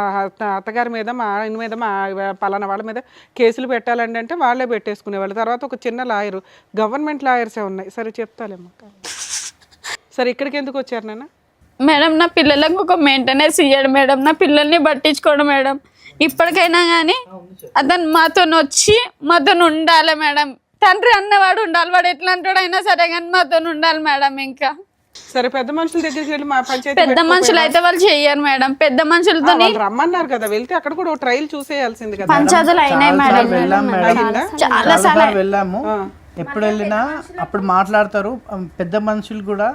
అత్తగారి మీద మా ఆయన మీద మా పలానా వాళ్ళ మీద కేసులు పెట్టాలండి అంటే వాళ్ళే పెట్టేసుకునేవాళ్ళు. తర్వాత ఒక చిన్న లాయరు, గవర్నమెంట్ లాయర్సే ఉన్నాయి. సరే చెప్తాలేమ్మా. సరే ఇక్కడికి ఎందుకు వచ్చారు నాన్న? మేడం నా పిల్లలకు ఒక మెయింటెనెన్స్ ఇయ్యాడు మేడం, నా పిల్లల్ని పట్టించుకోడు మేడం. ఇప్పటికైనా కానీ అతను మాతో వచ్చి మాతో ఉండాలి మేడం. తండ్రి అన్నవాడు ఉండాలి, వాడు ఎట్లాంటి అయినా సరే కానీ మాతో ఉండాలి మేడం. ఇంకా సరే పెద్ద మనుషుల దగ్గరికి వెళ్ళి మా పంచాయతీ పెద్ద మనుషులు అయితే వాళ్ళు చెయ్యరు మేడం. పెద్ద మనుషులతో వాళ్ళు రమ్మన్నారు కదా, వెళ్తే అక్కడ కూడా ఒక ట్రయల్ చూసేయాల్సింది కదా. పంచాయతీలు అయినాయి మేడం, చాలా చాలా వెళ్ళాము. ఎప్పుడు వెళ్ళినా అప్పుడు మాట్లాడతారు పెద్ద మనుషులు కూడా.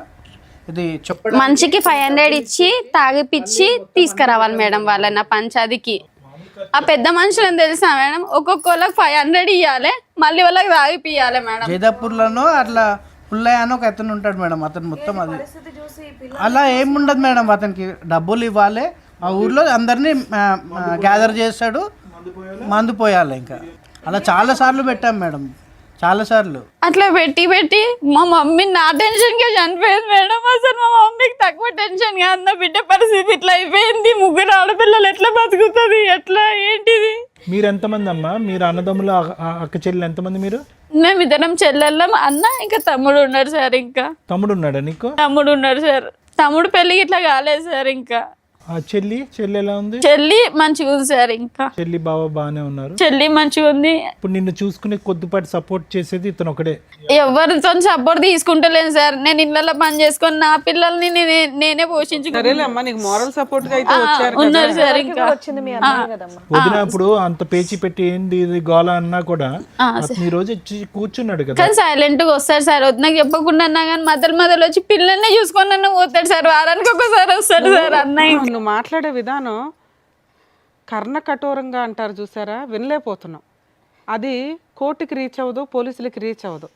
ఇది చెప్పడం మనిషికి 500 ఇచ్చి తాగిపిచ్చి తీసుకురావాలి మేడం వాళ్ళని నా పంచాయతీకి. ఆ పెద్ద మనుషులని తెలుసా మేడం, ఒక్కొక్కళ్ళకి 500 ఇవ్వాలి, మళ్ళీ వాళ్ళకి తాగిపియాలి మేడం. జైదాపూర్లోనో అట్లా పుల్లయ్య అని ఒక అతను ఉంటాడు మేడం, అతను మొత్తం అది అలా ఏముండదు మేడం. అతనికి డబ్బులు ఇవ్వాలి, మా ఊర్లో అందరినీ గ్యాదర్ చేస్తాడు, మందు పోయాలి. ఇంకా అలా చాలా సార్లు పెట్టాం మేడం, చాలా సార్లు. అట్లా పెట్టి పెట్టి మా మమ్మీ నా టెన్షన్ కే చనిపోయింది మేడం. అసలు మా మమ్మీకి తక్కువ టెన్షన్ గా అన్న బిడ్డ పరిస్థితి ఇట్లా అయిపోయింది. 3 ఆడపిల్లలు ఎట్లా బతుకుతుంది, ఎట్లా ఏంటిది? మీరు ఎంతమంది అమ్మా? మీరు అన్నదమ్ములు అక్క చెల్లెలు ఎంతమంది మీరు? మేమిద్దరం చెల్లెళ్ళం, అన్న ఇంకా తమ్ముడు ఉన్నాడు సార్. ఇంకా తమ్ముడు ఉన్నాడా నీకు? తమ్ముడు ఉన్నాడు సార్. తమ్ముడు పెళ్ళి ఇట్లా కాలేదు సార్. ఇంకా ఆ చెల్లి ఎలా ఉంది? చెల్లి మంచిగా ఉంది సార్. ఇంకా చెల్లి బావ బాగానే ఉన్నారు. చెల్లి మంచిగా ఉంది. ఇప్పుడు నిన్ను చూసుకునే కొద్దిపాటి సపోర్ట్ చేసేది ఇతను ఒకడే. ఎవరితో సపోర్ట్ తీసుకుంటలేను సార్. నేను ఇళ్ళలో పని చేసుకొని నా పిల్లల్ని నేనే పోషించుకుంటాను. సరేలేమ్మా, నీకు మోరల్ సపోర్ట్ గా అయితే వచ్చారు ఉన్నారు సార్. ఇంకా వచ్చింది మీ అమ్మాయి కదమ్మా. వదినప్పుడు అంత పేచి పెట్టి ఏంది ఇది గోల అన్నా కూడా అతను ఈ రోజు వచ్చి కూర్చున్నాడు కదా. కానీ సైలెంట్ గా వస్తాడు సార్. నాకు చెప్పకుండా అన్నా కానీ మొదలు వచ్చి పిల్లల్ని చూసుకొని నన్ను పోతాడు సార్. వారానికి ఒకసారి వస్తాడు సార్ అన్నయ్య. నువ్వు మాట్లాడే విధానం కర్ణ కఠోరంగా అంటారు చూసారా, వినలేకపోతున్నావు. అది కోర్టుకి రీచ్ అవ్వదు, పోలీసులకి రీచ్ అవ్వదు.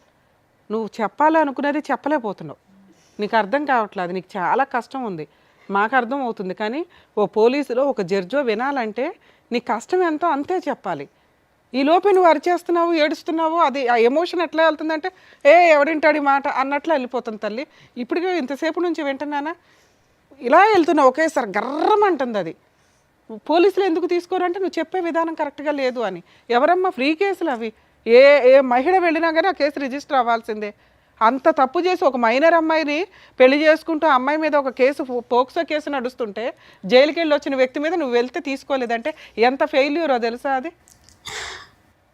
నువ్వు చెప్పాలనుకునేది చెప్పలేకపోతున్నావు. నీకు అర్థం కావట్లేదు, నీకు చాలా కష్టం ఉంది. మాకు అర్థం అవుతుంది, కానీ ఓ పోలీసులో ఒక జడ్జో వినాలంటే నీ కష్టం ఎంతో అంతే చెప్పాలి. ఈ లోపే నువ్వు అరిచేస్తున్నావు, ఏడుస్తున్నావు, అది ఆ ఎమోషన్ ఎట్లా వెళ్తుందంటే ఎవడింటాడు ఈ మాట అన్నట్లు వెళ్ళిపోతుంది తల్లి. ఇప్పటికే ఇంతసేపు నుంచి వింటున్నానా, ఇలా వెళ్తున్నావు ఒకేసారి గర్రమంటుంది. అది పోలీసులు ఎందుకు తీసుకోరంటే నువ్వు చెప్పే విధానం కరెక్ట్గా లేదు అని. ఎవరమ్మా ఫ్రీ కేసులు అవి? ఏ మహిళ వెళ్ళినా కానీ ఆ కేసు రిజిస్టర్ అవ్వాల్సిందే. అంత తప్పు చేసి ఒక మైనర్ అమ్మాయిని పెళ్లి చేసుకుంటూ అమ్మాయి మీద ఒక కేసు, పోక్సో కేసు నడుస్తుంటే జైలుకి వెళ్ళి వచ్చిన వ్యక్తి మీద నువ్వు వెళ్తే తీసుకోలేదంటే ఎంత ఫెయిల్యూరో తెలుసా అది.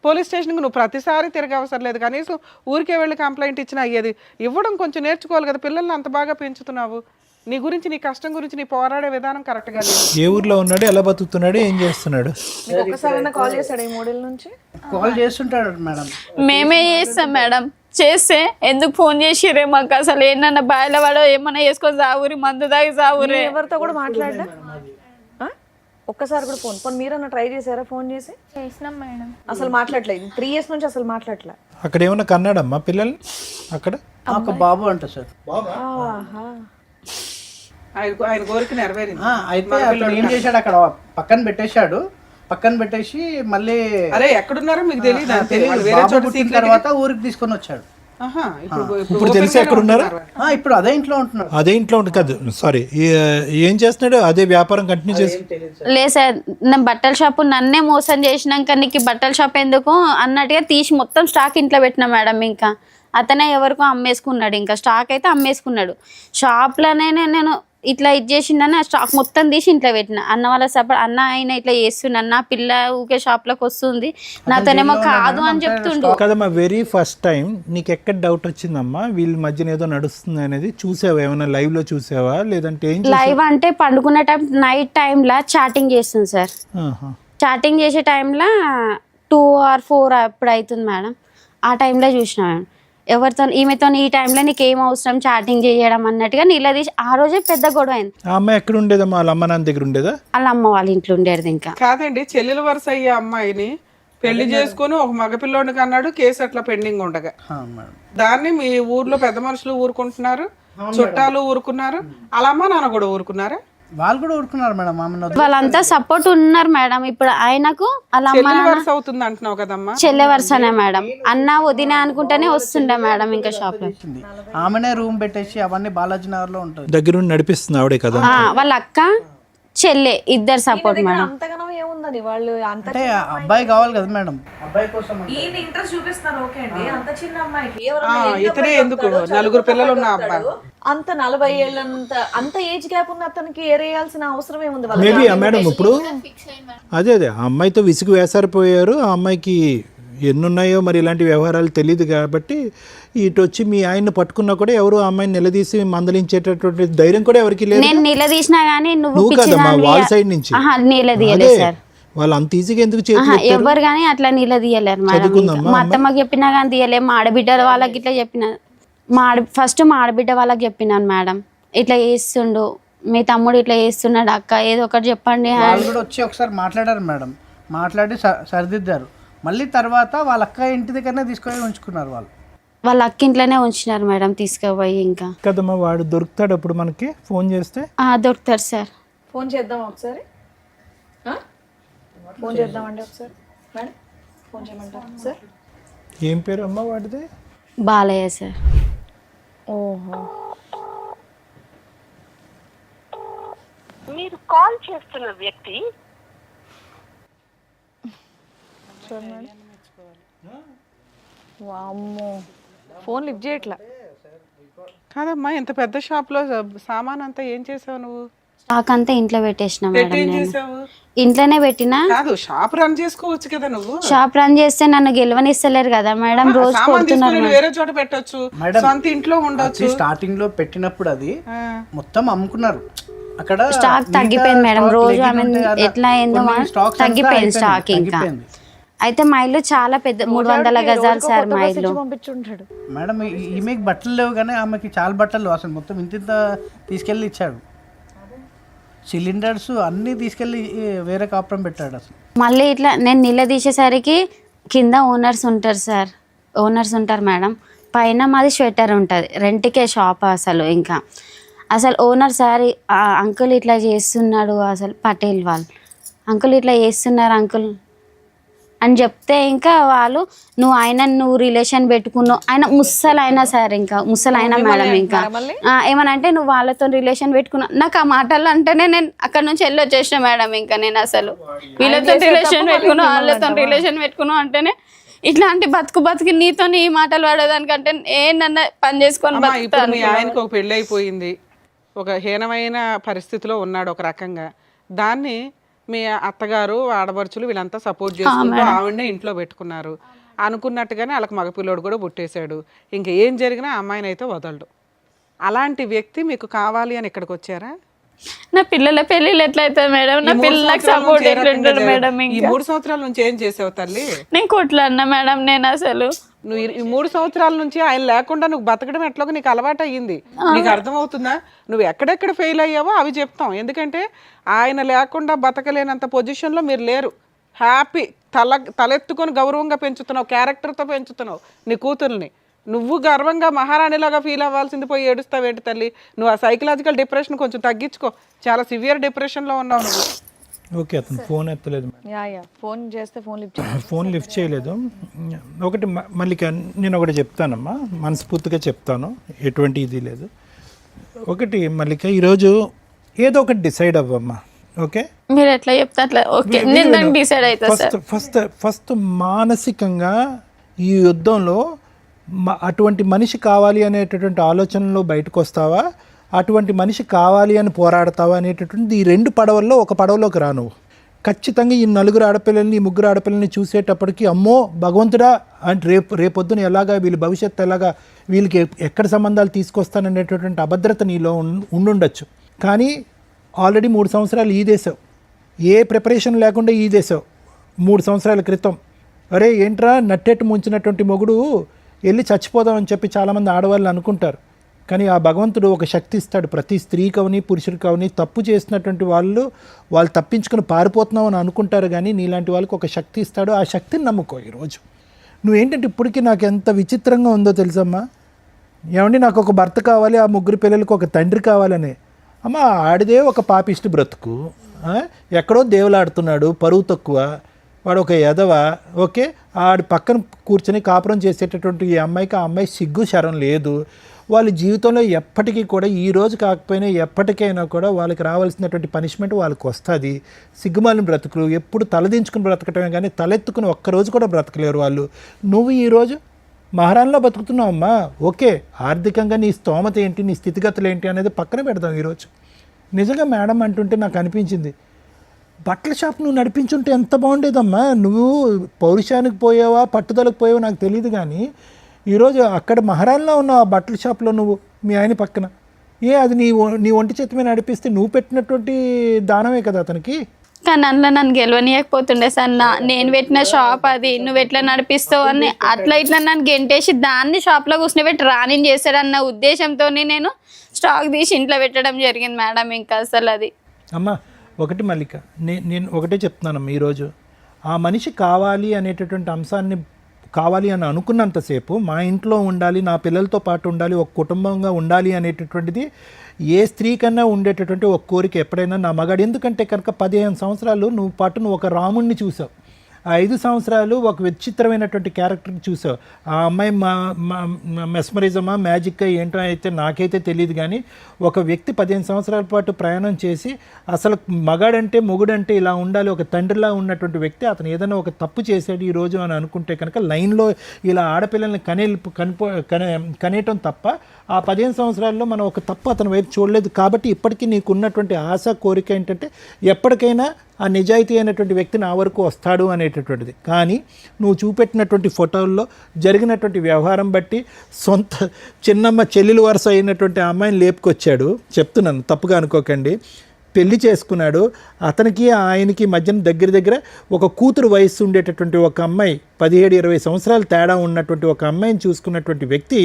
పోలీస్ స్టేషన్కి నువ్వు ప్రతిసారి తిరగ అవసరం లేదు, కనీసం ఊరికే వెళ్ళి కంప్లైంట్ ఇచ్చినా అయ్యేది. ఇవ్వడం కొంచెం నేర్చుకోవాలి కదా, పిల్లల్ని అంత బాగా పెంచుతున్నావు. నీ గురించి, నీ కష్టం గురించి నీ పోరాడే విధానం కరెక్ట్గా లేదు. ఏ ఊర్లో ఉన్నాడు, ఎలా బతుకుతున్నాడు, ఏం చేస్తున్నాడు? ఒక్కసారి కాల్ చేస్తాడు ఈ 3 ఏళ్ళ నుంచి? కాల్ చేస్తుంటాడు మేడం. మేమే చేస్తాం మేడం. చేస్తే ఎందుకు ఫోన్ చేసిరే మాకు? అసలు ఏంటన్నా బాయిల వాడో ఏమన్నా చేసుకొని సావురి, మందు దాగి సావురే. ఎవరితో కూడా మాట్లాడా? ఒక్కసారి కూడా ఫోన్ మీరన్నా ట్రై చేశారా? ఫోన్ చేసి చేసినాం మేడం. అసలు మాట్లాడలేదు 3 ఇయర్స్ నుంచి, అసలు మాట్లాడలే. అక్కడ ఏమన్నా కన్నాడమ్మా పిల్లల్ని? అక్కడ ఒక బాబు అంట సార్. ఆయన కోరిక నెరవేరింది. అయితే అతను ఏం చేశాడు, అక్కడ పక్కన పెట్టేసి మళ్ళీ అరే ఎక్కడున్నారో మీకు తెలియదు. బాబు పుట్టిన తర్వాత ఊరికి తీసుకొని వచ్చాడు. ఇప్పుడు తెలిసి ఎక్కడ ఉన్నారు? ఇప్పుడు అదే ఇంట్లో ఉంటున్నారు. అదే ఇంట్లో ఉంటుంది కాదు, సారీ, ఏం చేస్తున్నాడు? అదే వ్యాపారం కంటిన్యూ చేసి? లేదు సార్, నేను బట్టల షాపు నన్నే మోసం చేసినాక నీకు బట్టల షాప్ ఎందుకు అన్నట్టుగా తీసి మొత్తం స్టాక్ ఇంట్లో పెట్టినా మేడం. ఇంకా అతనే ఎవరికో అమ్మేసుకున్నాడు, ఇంకా స్టాక్ అయితే అమ్మేసుకున్నాడు. షాప్లోనే నేను ఇట్లా ఇది చేసిండని ఆ స్టాక్ మొత్తం తీసి ఇంట్లో పెట్టిన. అన్న వాళ్ళ సపోర్ట్, అన్న ఆయన ఇట్లా చేస్తున్నాడు, నా పిల్ల ఊకే షాప్లోకి వస్తుంది, నాతోనేమో కాదు అని చెప్తుండు. కదమ్మా, వెరీ ఫస్ట్ టైం నీకు ఎక్కడ డౌట్ వచ్చిందమ్మా వీళ్ళ మధ్యన ఏదో నడుస్తుంది అనేది? చూసావా, ఏమైనా లైవ్ లో చూసావా లేదంటే ఏం? లైవ్ అంటే పండుకునే టైం, నైట్ టైంలో చాటింగ్ చేస్తుంది సార్. చాటింగ్ చేసే టైంలో 2 or 4 అప్పుడు అవుతుంది మేడం. ఆ టైంలో చూసిన మేడం. ఎవరితో, ఈమెతో ఈ టైంలో నీకు ఏం అవసరం చాటింగ్ చేయడం అన్నట్టుగా నిలదీసి ఆ రోజే పెద్ద గొడవ అయింది. ఆ అమ్మాయి ఎక్కడ ఉండేదమ్మా? వాళ్ళ అమ్మ నాన్న దగ్గర ఉండేదా? వాళ్ళ అమ్మ వాళ్ళ ఇంట్లో ఉండేది. ఇంకా కాదండి, చెల్లెల వరుస అయ్యే అమ్మాయిని పెళ్లి చేసుకుని ఒక మగపిల్లోడికి అన్నాడు, కేసు అట్లా పెండింగ్ ఉండగా దాన్ని మీ ఊర్లో పెద్ద మనుషులు ఊరుకుంటున్నారు, చుట్టాలు ఊరుకున్నారు, వాళ్ళ అమ్మ నాన్న కూడా ఊరుకున్నారా? వాళ్ళు కూడా ఊరుకున్నారు మేడం. వాళ్ళంతా సపోర్ట్ ఉన్నారు మేడం. ఇప్పుడు ఆయనకు అలా వరుస అవుతుంది అంటున్నావు కదమ్మా? చెల్లె వరుసనే మేడం. అన్న వదిన అనుకుంటేనే వస్తుండే మేడం. ఇంకా షాప్ లో ఆమెనే రూమ్ పెట్టేసి అవన్నీ బాలాజీ నగర్ లో ఉంటుంది, దగ్గర నడిపిస్తుంది ఆవిడే కదా. వాళ్ళ అక్క చెల్లె, ఇద్దరు సపోర్ట్ దగ్గర మేడం. అంతగానో ఏముందని వాళ్ళు అంత అంటే ఆ అబ్బాయి కావాలి కదా మేడం, అబ్బాయి కోసం అంటే. ఈయన ఇంట్రెస్ట్ చూపిస్తున్నారు ఓకే అండి, అంత చిన్న అమ్మాయికి ఆ, ఎవరైనా young ఇతనే అబ్బాయి ఎందుకు? దొరుకుతాడు, నలుగురు పిల్లలు ఉన్న దొరుకుతాడు. అంత 40 ఏళ్ళంత అంత ఏజ్ గ్యాప్ ఉన్న అతనికి ఏరేయాల్సిన అవసరం ఏముంది వాళ్ళకి? మేబీ ఆ మేడం ఇప్పుడు అదే ఆ అమ్మాయితో విసుగు వేసారిపోయారు. ఆ అమ్మాయికి ఎన్నున్నాయో మరి ఇలాంటి వ్యవహారాలు తెలియదు కాబట్టి ఇటు వచ్చి మీ ఆయన్ని పట్టుకున్నా కూడా ఎవరు ఆ అమ్మాయిని నిలదీసి మందలించేటటువంటి ధైర్యం కూడా ఎవరికి లేదు. నేను నిలదీసినా గానీ నువ్వు నువ్వు కదమ్మా పిచ్చిదానివి. వాళ్ళ సైడ్ నుంచి. ఆహా, నిలదీయలేదు సార్. వాళ్ళు అంత ఈజీగా ఎందుకు చేతులు ఆహా, ఎత్తారు? ఎవరు కానీ అట్లా నిలదీయలేరు మేడం. చదువుకుందమ్మా మా అత్తమ్మకి చెప్పినా కానీ తీయలేము, మా ఆడబిడ్డ వాళ్ళకి ఇట్లా చెప్పిన ఫస్ట్ మా ఆడబిడ్డ వాళ్ళకి చెప్పినాను మేడం, ఇట్లా చేస్తుండు మీ తమ్ముడు, ఇట్లా చేస్తున్నాడు అక్క, ఏదో ఒకటి చెప్పండి. వాళ్ళు కూడా వచ్చి ఒకసారి మాట్లాడారు మేడం, మాట్లాడి సరిదిద్దారు. మళ్ళీ తర్వాత వాళ్ళ అక్క ఇంటి దగ్గరనే తీసుకొని ఉంచుకున్నారు వాళ్ళు. వాళ్ళ అక్కింట్లోనే ఉంచినారు మేడం తీసుకుపోయి. ఇంకా కదమ్మా వాడు దొరుకుతాడు అప్పుడు మనకి ఫోన్ చేస్తే. దొరుకుతారు సార్. ఫోన్ చేద్దాం ఒకసారి, ఫోన్ చేద్దామండి ఒకసారి మేడం, ఫోన్ చేయమంటారు సార్? ఏం పేరు అమ్మా వాడిది? బాలయ్య సార్. ఓహో, మీరు కాల్ చేస్తున్న వ్యక్తి వామ్మో, ఫోన్ లిఫ్ట్ చేయట్లా. కాదమ్మా, ఇంత పెద్ద షాప్లో సామాన్ అంతా ఏం చేసావు నువ్వు? స్టాక్ అంతా ఇంట్లో పెట్టేసిన పెట్టి మేడం. ఏం నేను చేసావు? ఇంట్లోనే పెట్టినా. కాదు, షాప్ రన్ చేసుకోవచ్చు కదా నువ్వు. షాప్ రన్ చేస్తే నన్ను గెలవనిస్తలేరు కదా మేడం, రోజు సామాన్ కొడుతున్నారు తీసుకొని మేడం. వేరే చోట పెట్టొచ్చు, సొంత ఇంట్లో ఉండొచ్చు. స్టార్టింగ్ లో పెట్టినప్పుడు అది మొత్తం అమ్ముకున్నారు. అక్కడ స్టాక్ తగ్గిపోయింది మేడం, రోజు ఆమె ఎట్లా అయిందో తగ్గిపోయింది స్టాక్. ఇంకా అయితే మా ఇల్లు చాలా పెద్ద, 300 గజాలు సార్ మా ఇల్లు. పంపించుంటాడు మేడం. ఈమెకి బట్టలు లేవు కానీ ఆమెకి చాలా బట్టలు అసలు మొత్తం ఇంత తీసుకెళ్ళి ఇచ్చాడు. సిలిండర్స్ అన్నీ తీసుకెళ్ళి వేరే కాపురం పెట్టాడు అసలు. మళ్ళీ ఇట్లా నేను నిలదీసేసరికి కింద ఓనర్స్ ఉంటారు సార్, ఓనర్స్ ఉంటారు మేడం, పైన మాది స్వెటర్ ఉంటుంది, రెంట్కే షాప్. అసలు ఓనర్ సార్ అంకుల్ ఇట్లా చేస్తున్నాడు, అసలు పటేల్ వాళ్ళు అంకుల్ ఇట్లా చేస్తున్నారు అంకుల్ అని చెప్తే ఇంకా వాళ్ళు నువ్వు రిలేషన్ పెట్టుకున్నావు, ఆయన ముసలైనా సార్, ఇంకా ముసలైనా మేడం, ఇంకా ఏమనంటే నువ్వు వాళ్ళతో రిలేషన్ పెట్టుకున్నావు. నాకు ఆ మాటలు అంటేనే నేను అక్కడ నుంచి వెళ్ళి వచ్చేసిన మేడం. ఇంకా నేను అసలు వీళ్ళతో రిలేషన్ పెట్టుకున్నావు, వాళ్ళతో రిలేషన్ పెట్టుకున్నావు అంటేనే ఇట్లాంటి బతుకు నీతో ఈ మాటలు పడేదానికంటే ఏంటన్నా పని చేసుకొని అమ్మా, ఇప్పుడు బతుకుతాను. మీ ఆయనకు ఒక పెళ్ళి అయిపోయింది, ఒక హీనమైన పరిస్థితిలో ఉన్నాడు ఒక రకంగా. దాన్ని మీ అత్తగారు ఆడపడుచులు వీళ్ళంతా సపోర్ట్ చేసుకుంటూ ఆవిడనే ఇంట్లో పెట్టుకున్నారు. అనుకున్నట్టుగానే వాళ్ళకి మగపిల్లోడు కూడా పుట్టేశాడు. ఇంకా ఏం జరిగినా అమ్మాయిని అయితే వదలడు. అలాంటి వ్యక్తి మీకు కావాలి అని ఇక్కడికి వచ్చారా? నా పిల్లల పెళ్ళిళ్ళు ఎట్లయితే మేడం, నా పిల్లలకు సపోర్ట్ ఎట్లుంటాడు మేడం? ఈ 3 సంవత్సరాల నుంచి ఏం చేసావు తల్లి? నేను కొట్లాడినా మేడం. నేను అసలు నువ్వు ఈ 3 సంవత్సరాల నుంచి ఆయన లేకుండా నువ్వు బతకడం ఎట్లాగో నీకు అలవాటు అయ్యింది. నీకు అర్థమవుతుందా? నువ్వు ఎక్కడెక్కడ ఫెయిల్ అయ్యావో అవి చెప్తాం. ఎందుకంటే ఆయన లేకుండా బతకలేనంత పొజిషన్లో మీరు లేరు. హ్యాపీ తలెత్తుకొని గౌరవంగా పెంచుతున్నావు, క్యారెక్టర్తో పెంచుతున్నావు నీ కూతుర్ని. నువ్వు గర్వంగా మహారాణిలాగా ఫీల్ అవ్వాల్సింది పోయి ఏడుస్తావు ఏంటి తల్లి? నువ్వు ఆ సైకలాజికల్ డిప్రెషన్ కొంచెం తగ్గించుకో. చాలా సివియర్ డిప్రెషన్లో ఉన్నావు నువ్వు. ఓకే, అతను ఫోన్ ఎత్తలేదు. ఫోన్ చేస్తే ఫోన్ లిఫ్ట్ చేయలేదు. ఒకటి మల్లిక, నేను ఒకటి చెప్తానమ్మా, మనస్ఫూర్తిగా చెప్తాను, ఎటువంటి ఇది లేదు. ఒకటి మల్లిక, ఈరోజు ఏదో ఒకటి డిసైడ్ అవ్వమ్మా. ఓకే, మీరు ఎట్లా చెప్తే అట్లా ఓకే, నేను డిసైడ్ అవుతా. ఫస్ట్ మానసికంగా ఈ యుద్ధంలో అటువంటి మనిషి కావాలి అనేటటువంటి ఆలోచనలో బయటకు వస్తావా, అటువంటి మనిషి కావాలి అని పోరాడతావా అనేటటువంటి ఈ 2 పడవల్లో ఒక పడవలోకి రా నువ్వు. ఖచ్చితంగా ఈ 4 ఆడపిల్లల్ని, ఈ 3 ఆడపిల్లల్ని చూసేటప్పటికి అమ్మో భగవంతుడా అంటే రేపొద్దున ఎలాగా వీళ్ళ భవిష్యత్తు ఎలాగా, వీళ్ళకి ఎక్కడ సంబంధాలు తీసుకొస్తాననేటటువంటి అభద్రత నీలో ఉండుండొచ్చు. కానీ ఆల్రెడీ 3 సంవత్సరాలు ఈదేశావు, ఏ ప్రిపరేషన్ లేకుండా ఈదేశావు. 3 సంవత్సరాల క్రితం అరే ఏంట్రా నట్టెట్టు ముంచినటువంటి మొగుడు వెళ్ళి చచ్చిపోదామని చెప్పి చాలామంది ఆడవాళ్ళు అనుకుంటారు. కానీ ఆ భగవంతుడు ఒక శక్తి ఇస్తాడు. ప్రతి స్త్రీకి అవని పురుషుడికి అవని తప్పు చేసినటువంటి వాళ్ళు తప్పించుకొని పారిపోతున్నావు అని అనుకుంటారు, కానీ నీలాంటి వాళ్ళకి ఒక శక్తి ఇస్తాడు. ఆ శక్తిని నమ్ముకో. ఈరోజు నువ్వేంటంటే ఇప్పటికీ నాకు ఎంత విచిత్రంగా ఉందో తెలుసమ్మా. ఏమండి నాకు ఒక భర్త కావాలి, ఆ 3 పిల్లలకు ఒక తండ్రి కావాలని. అమ్మ ఆడిదే ఒక పాపిష్టి బ్రతుకు, ఎక్కడో దేవులాడుతున్నాడు, పరువు తక్కువ, వాడు ఒక ఎదవ. ఓకే, ఆడి పక్కన కూర్చొని కాపురం చేసేటటువంటి ఈ అమ్మాయికి ఆ అమ్మాయి సిగ్గు శరం లేదు. వాళ్ళ జీవితంలో ఎప్పటికీ కూడా ఈ రోజు కాకపోయినా ఎప్పటికైనా కూడా వాళ్ళకి రావాల్సినటువంటి పనిష్మెంట్ వాళ్ళకి వస్తుంది. సిగ్గుమాలిన బ్రతుకులు ఎప్పుడు తలదించుకుని బ్రతకటమే కానీ తలెత్తుకుని ఒక్కరోజు కూడా బ్రతకలేరు వాళ్ళు. నువ్వు ఈరోజు మహారాణిలో బతుకుతున్నావమ్మా, ఓకే, ఆర్థికంగా నీ స్తోమత ఏంటి, నీ స్థితిగతులు ఏంటి అనేది పక్కన పెడదాం. ఈరోజు నిజంగా మేడం అంటుంటే నాకు అనిపించింది, బట్టల షాప్ నువ్వు నడిపించుంటే ఎంత బాగుండేదమ్మా. నువ్వు పౌరుషానికి పోయావా పట్టుదలకు పోయావా నాకు తెలియదు, కానీ ఈరోజు అక్కడ మహారాణిలో ఉన్న ఆ బట్టల షాప్లో నువ్వు మీ ఆయన పక్కన అది నీ ఒంటి చేతి మీద నడిపిస్తే నువ్వు పెట్టినటువంటి దానమే కదా అతనికి. కానీ అందులో నన్ను గెలవనీయకపోతుండే సార్. నేను పెట్టిన షాప్ అది, నువ్వు ఎట్లా నడిపిస్తావు అని అట్లా ఇట్లా నన్ను గెంటేసి దాన్ని షాప్లో కూర్చొని రాని చేశాడన్న ఉద్దేశంతో నేను స్టాక్ తీసి ఇంట్లో పెట్టడం జరిగింది మేడం. ఇంకా అసలు అది అమ్మా ఒకటి మల్లిక, నేను ఒకటే చెప్తున్నానమ్మా, ఈరోజు ఆ మనిషి కావాలి అనేటటువంటి అంశాన్ని కావాలి అని అనుకున్నంతసేపు మా ఇంట్లో ఉండాలి, నా పిల్లలతో పాటు ఉండాలి, ఒక కుటుంబంగా ఉండాలి అనేటటువంటిది ఏ స్త్రీ కన్నా ఉండేటటువంటి ఒక కోరిక ఎప్పుడైనా నా మగాడు. ఎందుకంటే కనుక 15 సంవత్సరాలు నువ్వు పాటు ఒక రాముణ్ణి చూసావు, ఆ 5 సంవత్సరాలు ఒక విచిత్రమైనటువంటి క్యారెక్టర్ని చూసావు. ఆ అమ్మాయి మెస్మరిజమా మ్యాజిక్గా ఏంటో అయితే నాకైతే తెలియదు, కానీ ఒక వ్యక్తి 15 సంవత్సరాల పాటు ప్రయాణం చేసి అసలు మగాడంటే మొగుడంటే ఇలా ఉండాలి, ఒక తండ్రిలా ఉన్నటువంటి వ్యక్తి అతను ఏదైనా ఒక తప్పు చేశాడు ఈరోజు అని అనుకుంటే కనుక లైన్లో ఇలా ఆడపిల్లల్ని కనేయటం తప్ప ఆ 15 సంవత్సరాల్లో మనం ఒక తప్పు అతని వైపు చూడలేదు. కాబట్టి ఇప్పటికీ నీకు ఉన్నటువంటి ఆశ కోరిక ఏంటంటే ఎప్పటికైనా ఆ నిజాయితీ అయినటువంటి వ్యక్తి నా వరకు వస్తాడు అనేటటువంటిది. కానీ నువ్వు చూపెట్టినటువంటి ఫోటోల్లో జరిగినటువంటి వ్యవహారం బట్టి సొంత చిన్నమ్మ చెల్లెలు వరుస అయినటువంటి ఆ అమ్మాయిని లేపుకొచ్చాడు. చెప్తున్నాను, తప్పుగా అనుకోకండి. పెళ్లి చేసుకున్నాడు. అతనికి ఆయనకి మధ్యన దగ్గర ఒక కూతురు వయస్సు ఉండేటటువంటి ఒక అమ్మాయి, 17-20 సంవత్సరాలు తేడా ఉన్నటువంటి ఒక అమ్మాయిని చూసుకున్నటువంటి వ్యక్తి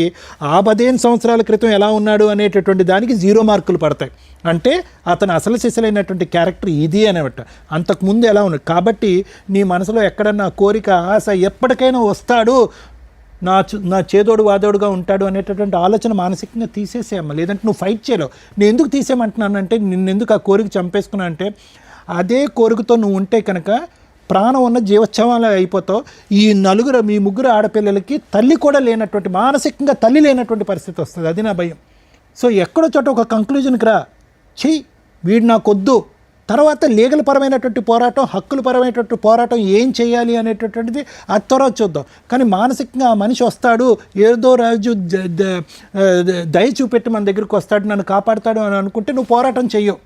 ఆ 15 సంవత్సరాల క్రితం ఎలా ఉన్నాడు అనేటటువంటి దానికి 0 మార్కులు పడతాయి. అంటే అతను అసలు సిసలైనటువంటి క్యారెక్టర్ ఇది అనమాట. అంతకుముందు ఎలా ఉన్నాడు. కాబట్టి నీ మనసులో ఎక్కడన్నా కోరిక ఆశ ఎప్పటికైనా వస్తాడు, నా చేదోడు వాదోడుగా ఉంటాడు అనేటటువంటి ఆలోచన మానసికంగా తీసేసేయమ్మ. లేదంటే నువ్వు ఫైట్ చేయలేవు. నేను ఎందుకు తీసేయమంటున్నానంటే నిన్నెందుకు ఆ కోరిక చంపేసుకున్నా అంటే అదే కోరికతో నువ్వు ఉంటే కనుక ప్రాణం ఉన్న జీవోత్సవాలు అయిపోతావు. మీ ముగ్గురు ఆడపిల్లలకి తల్లి కూడా లేనటువంటి, మానసికంగా తల్లి లేనటువంటి పరిస్థితి వస్తుంది. అది నా భయం. సో ఎక్కడో చోట ఒక కంక్లూజన్కి రా, వీడు నాకొద్దు. తర్వాత లీగల్ పరమైనటువంటి పోరాటం, హక్కుల పరమైనటువంటి పోరాటం ఏం చేయాలి అనేటటువంటిది అది తర్వాత చూద్దాం. కానీ మానసికంగా ఆ మనిషి వస్తాడు, ఏదో రాజు దయ చూపెట్టి మన దగ్గరికి వస్తాడు, నన్ను కాపాడుతాడు అని అనుకుంటే నువ్వు పోరాటం చెయ్యవు.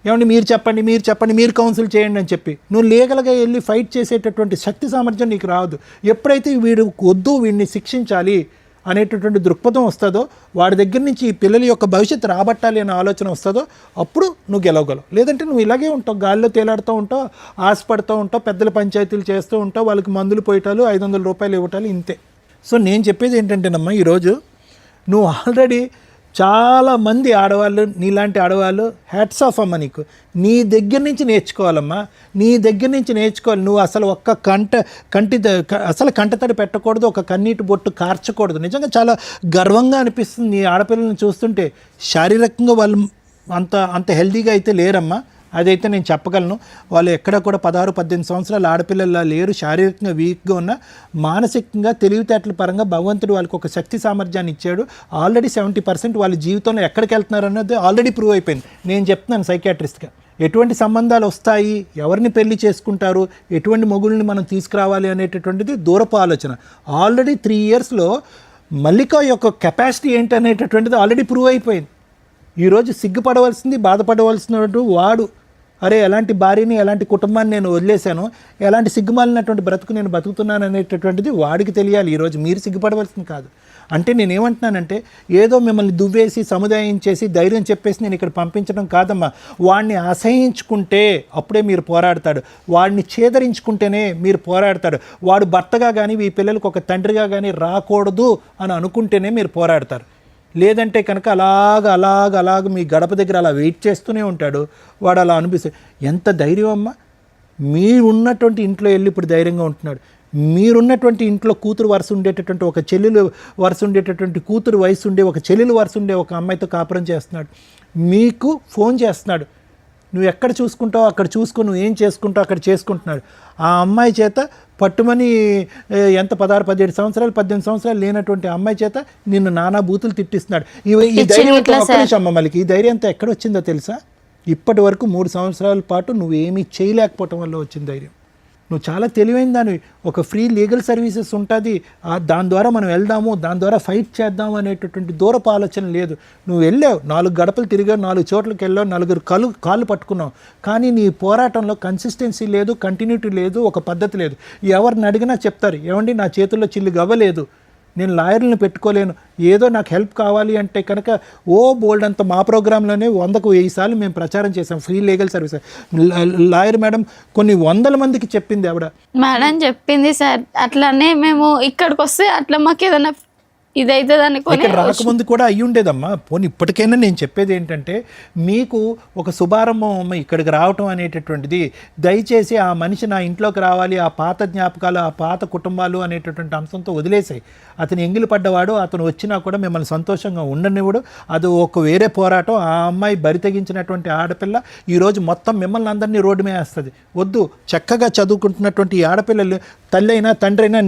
ఏమండి మీరు చెప్పండి, మీరు కౌన్సిల్ చేయండి అని చెప్పి నువ్వు లీగల్గా వెళ్ళి ఫైట్ చేసేటటువంటి శక్తి సామర్థ్యం నీకు రాదు. ఎప్పుడైతే వీడు వద్దు, వీడిని శిక్షించాలి అనేటటువంటి దృక్పథం వస్తుందో, వాడి దగ్గర నుంచి ఈ పిల్లల యొక్క భవిష్యత్తు రాబట్టాలి అనే ఆలోచన వస్తుందో అప్పుడు నువ్వు గెలవగలవు. లేదంటే నువ్వు ఇలాగే ఉంటావు, గాల్లో తేలాడుతూ ఉంటావు, ఆశపడుతూ ఉంటావు, పెద్దల పంచాయతీలు చేస్తూ ఉంటావు, వాళ్ళకి మందులు పోయటాలు, 500 రూపాయలు ఇవ్వటాలు, ఇంతే. సో నేను చెప్పేది ఏంటంటేనమ్మా, ఈరోజు నువ్వు ఆల్రెడీ చాలామంది ఆడవాళ్ళు, నీలాంటి ఆడవాళ్ళు హ్యాట్స్ ఆఫ్ అమ్మ, నీకు నీ దగ్గర నుంచి నేర్చుకోవాలమ్మా, నీ దగ్గర నుంచి నేర్చుకోవాలి. నువ్వు అసలు ఒక్క కంటతడి పెట్టకూడదు, ఒక కన్నీటి బొట్టు కార్చకూడదు. నిజంగా చాలా గర్వంగా అనిపిస్తుంది నీ ఆడపిల్లల్ని చూస్తుంటే. శారీరకంగా వాళ్ళు అంత హెల్తీగా అయితే లేరమ్మా, అదైతే నేను చెప్పగలను. వాళ్ళు ఎక్కడ కూడా 16-18 సంవత్సరాల ఆడపిల్లలా లేరు. శారీరకంగా వీక్గా ఉన్న, మానసికంగా తెలివితేటల పరంగా భగవంతుడు వాళ్ళకి ఒక శక్తి సామర్థ్యాన్ని ఇచ్చాడు. ఆల్రెడీ 70% వాళ్ళ జీవితంలో ఎక్కడికి వెళ్తున్నారు అన్నది ఆల్రెడీ ప్రూవ్ అయిపోయింది. నేను చెప్తున్నాను సైకియాట్రిస్ట్గా, ఎటువంటి సంబంధాలు వస్తాయి, ఎవరిని పెళ్లి చేసుకుంటారు, ఎటువంటి మొగుల్ని మనం తీసుకురావాలి అనేటటువంటిది దూరపు ఆలోచన. ఆల్రెడీ 3 ఇయర్స్లో మల్లిక యొక్క కెపాసిటీ ఏంటి అనేటటువంటిది ఆల్రెడీ ప్రూవ్ అయిపోయింది. ఈరోజు సిగ్గుపడవలసింది, బాధపడవలసినటువంటి వాడు, అరే ఎలాంటి భార్యని, ఎలాంటి కుటుంబాన్ని నేను వదిలేశాను, ఎలాంటి సిగ్గుమాలినటువంటి బ్రతుకు నేను బతుకుతున్నాను అనేటటువంటిది వాడికి తెలియాలి. ఈరోజు మీరు సిగ్గుపడవలసింది కాదు. అంటే నేనేమంటున్నానంటే ఏదో మిమ్మల్ని దువ్వేసి సముదాయించేసి ధైర్యం చెప్పేసి నేను ఇక్కడ పంపించడం కాదమ్మా. వాడిని అసహించుకుంటే అప్పుడే మీరు పోరాడతాడు, వాడిని ఛేదరించుకుంటేనే మీరు పోరాడతాడు. వాడు భర్తగా కానీ ఈ పిల్లలకు ఒక తండ్రిగా కానీ రాకూడదు అని అనుకుంటేనే మీరు పోరాడతారు. లేదంటే కనుక అలాగ మీ గడప దగ్గర అలా వెయిట్ చేస్తూనే ఉంటాడు. వాడు అలా అనిపిస్తుంది. ఎంత ధైర్యం అమ్మా, మీరున్నటువంటి ఇంట్లో వెళ్ళి ఇప్పుడు ధైర్యంగా ఉంటున్నాడు. మీరున్నటువంటి ఇంట్లో కూతురు వరుస ఉండేటటువంటి, ఒక చెల్లెలు వరుస ఉండేటటువంటి, కూతురు వయసు ఉండే ఒక చెల్లెలు వరుస ఉండే ఒక అమ్మాయితో కాపురం చేస్తున్నాడు. మీకు ఫోన్ చేస్తున్నాడు, నువ్వు ఎక్కడ చూసుకుంటావు అక్కడ చూసుకో, నువ్వు ఏం చేసుకుంటావు అక్కడ చేసుకుంటున్నాడు. ఆ అమ్మాయి చేత పట్టుమని ఎంత 16, 17 సంవత్సరాలు 18 సంవత్సరాలు లేనటువంటి అమ్మాయి చేత నిన్ను నానా బూతులు తిట్టిస్తున్నాడు. ఈ ధైర్యం అంతా ఒక్క నిమిషం అమ్మ, మళ్ళీ ఈ ధైర్యం అంతా ఎక్కడ వచ్చిందో తెలుసా? ఇప్పటి వరకు 3 సంవత్సరాల పాటు నువ్వేమీ చేయలేకపోవటం వల్ల వచ్చిన ధైర్యం. నువ్వు చాలా తెలివైన దానివి. ఒక ఫ్రీ లీగల్ సర్వీసెస్ ఉంటుంది, దాని ద్వారా మనం వెళ్దాము, దాని ద్వారా ఫైట్ చేద్దాము అనేటటువంటి దూరపు ఆలోచన లేదు. నువ్వు వెళ్ళావు, 4 గడపలు తిరిగావు, 4 చోట్లకి వెళ్ళావు, 4 కాళ్ళు పట్టుకున్నావు. కానీ నీ పోరాటంలో కన్సిస్టెన్సీ లేదు, కంటిన్యూటీ లేదు, ఒక పద్ధతి లేదు. ఎవరిని అడిగినా చెప్తారు, ఏమండి నా చేతుల్లో చిల్లు గవ్వలేదు, నేను లాయర్లను పెట్టుకోలేను, ఏదో నాకు హెల్ప్ కావాలి అంటే కనుక బోల్డ్ అంత మా ప్రోగ్రాంలోనే 100కు 1000 సార్లు మేము ప్రచారం చేసాం free legal service. Lawyer madam కొన్ని 100 మందికి చెప్పింది ఆవిడ. మేడం చెప్పింది సార్, అట్లానే మేము ఇక్కడికి వస్తే అట్లా మాకు ఏదైనా ఇదైతుంది అనుకుని ఇక్కడ రాకముందు కూడా అయ్యి ఉండేదమ్మా. పోనీ ఇప్పటికైనా నేను చెప్పేది ఏంటంటే, మీకు ఒక శుభారంభం అమ్మ ఇక్కడికి రావటం అనేటటువంటిది. దయచేసి ఆ మనిషి నా ఇంట్లోకి రావాలి, ఆ పాత జ్ఞాపకాలు, ఆ పాత కుటుంబాలు అనేటటువంటి అంశంతో వదిలేసాయి. అతను ఎంగిలి పడ్డవాడు, అతను వచ్చినా కూడా మిమ్మల్ని సంతోషంగా ఉండనివ్వడు. అది ఒక వేరే పోరాటం. ఆ అమ్మాయి బరి తెగించినటువంటి ఆడపిల్ల ఈరోజు మొత్తం మిమ్మల్ని అందరినీ రోడ్డు మీద వేస్తుంది. వద్దు, చక్కగా చదువుకుంటున్నటువంటి ఈ ఆడపిల్లలు తల్లి అయినా తండ్రి అయినా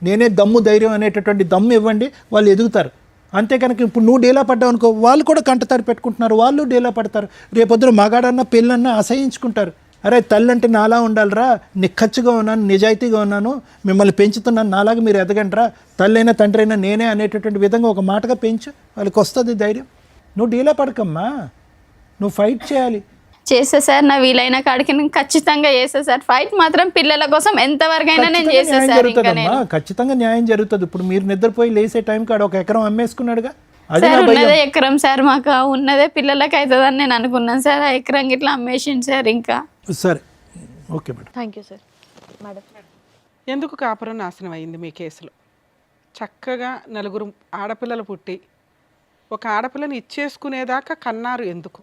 నేనే దమ్ము ధైర్యం అనేటటువంటి దమ్ము ఇవ్వండి, వాళ్ళు ఎదుగుతారు. అంతే కనుక ఇప్పుడు నువ్వు డేలా పడ్డావు అనుకో, వాళ్ళు కూడా కంటతారి పెట్టుకుంటున్నారు, వాళ్ళు డేలా పడతారు. రేపొద్దున మగాడన్నా పెళ్ళన్నా అసహించుకుంటారు. అరే తల్లి అంటే నాలా ఉండాలిరా, నిక్కచ్చిగా ఉన్నాను, నిజాయితీగా ఉన్నాను, మిమ్మల్ని పెంచుతున్నాను, నాలాగా మీరు ఎదగండిరా, తల్లి అయినా తండ్రి అయినా నేనే అనేటటువంటి విధంగా ఒక మాటగా పెంచు, వాళ్ళకి వస్తుంది ధైర్యం. నువ్వు డీలా పడకమ్మా, నువ్వు ఫైట్ చేయాలి. చేస్తా సార్, నా వీలైన కాడికి నేను ఖచ్చితంగా చేస్తా సార్. ఫైట్ మాత్రం పిల్లల కోసం ఎంతవరకైనా నేను చేస్తా సార్. ఖచ్చితంగా న్యాయం జరుగుతుంది. ఇప్పుడు మీరు నిద్రపోయి లేసే టైం కాడ 1 ఎకరం అమ్మేసుకున్నాడుగా, అది సార్ ఉన్నదే ఎకరం సార్, మాకు ఉన్నదే పిల్లలకి అవుతుందని నేను అనుకున్నాను సార్. ఆ ఎకరం ఇట్లా అమ్మేసింది సార్. ఇంకా సరే, okay madam. Thank you sir. Madam, ఎందుకు కాపురం నాశనం అయింది మీ కేసులో? చక్కగా 4 ఆడపిల్లలు పుట్టి ఒక ఆడపిల్లని ఇచ్చేసుకునేదాకా కన్నారు ఎందుకు?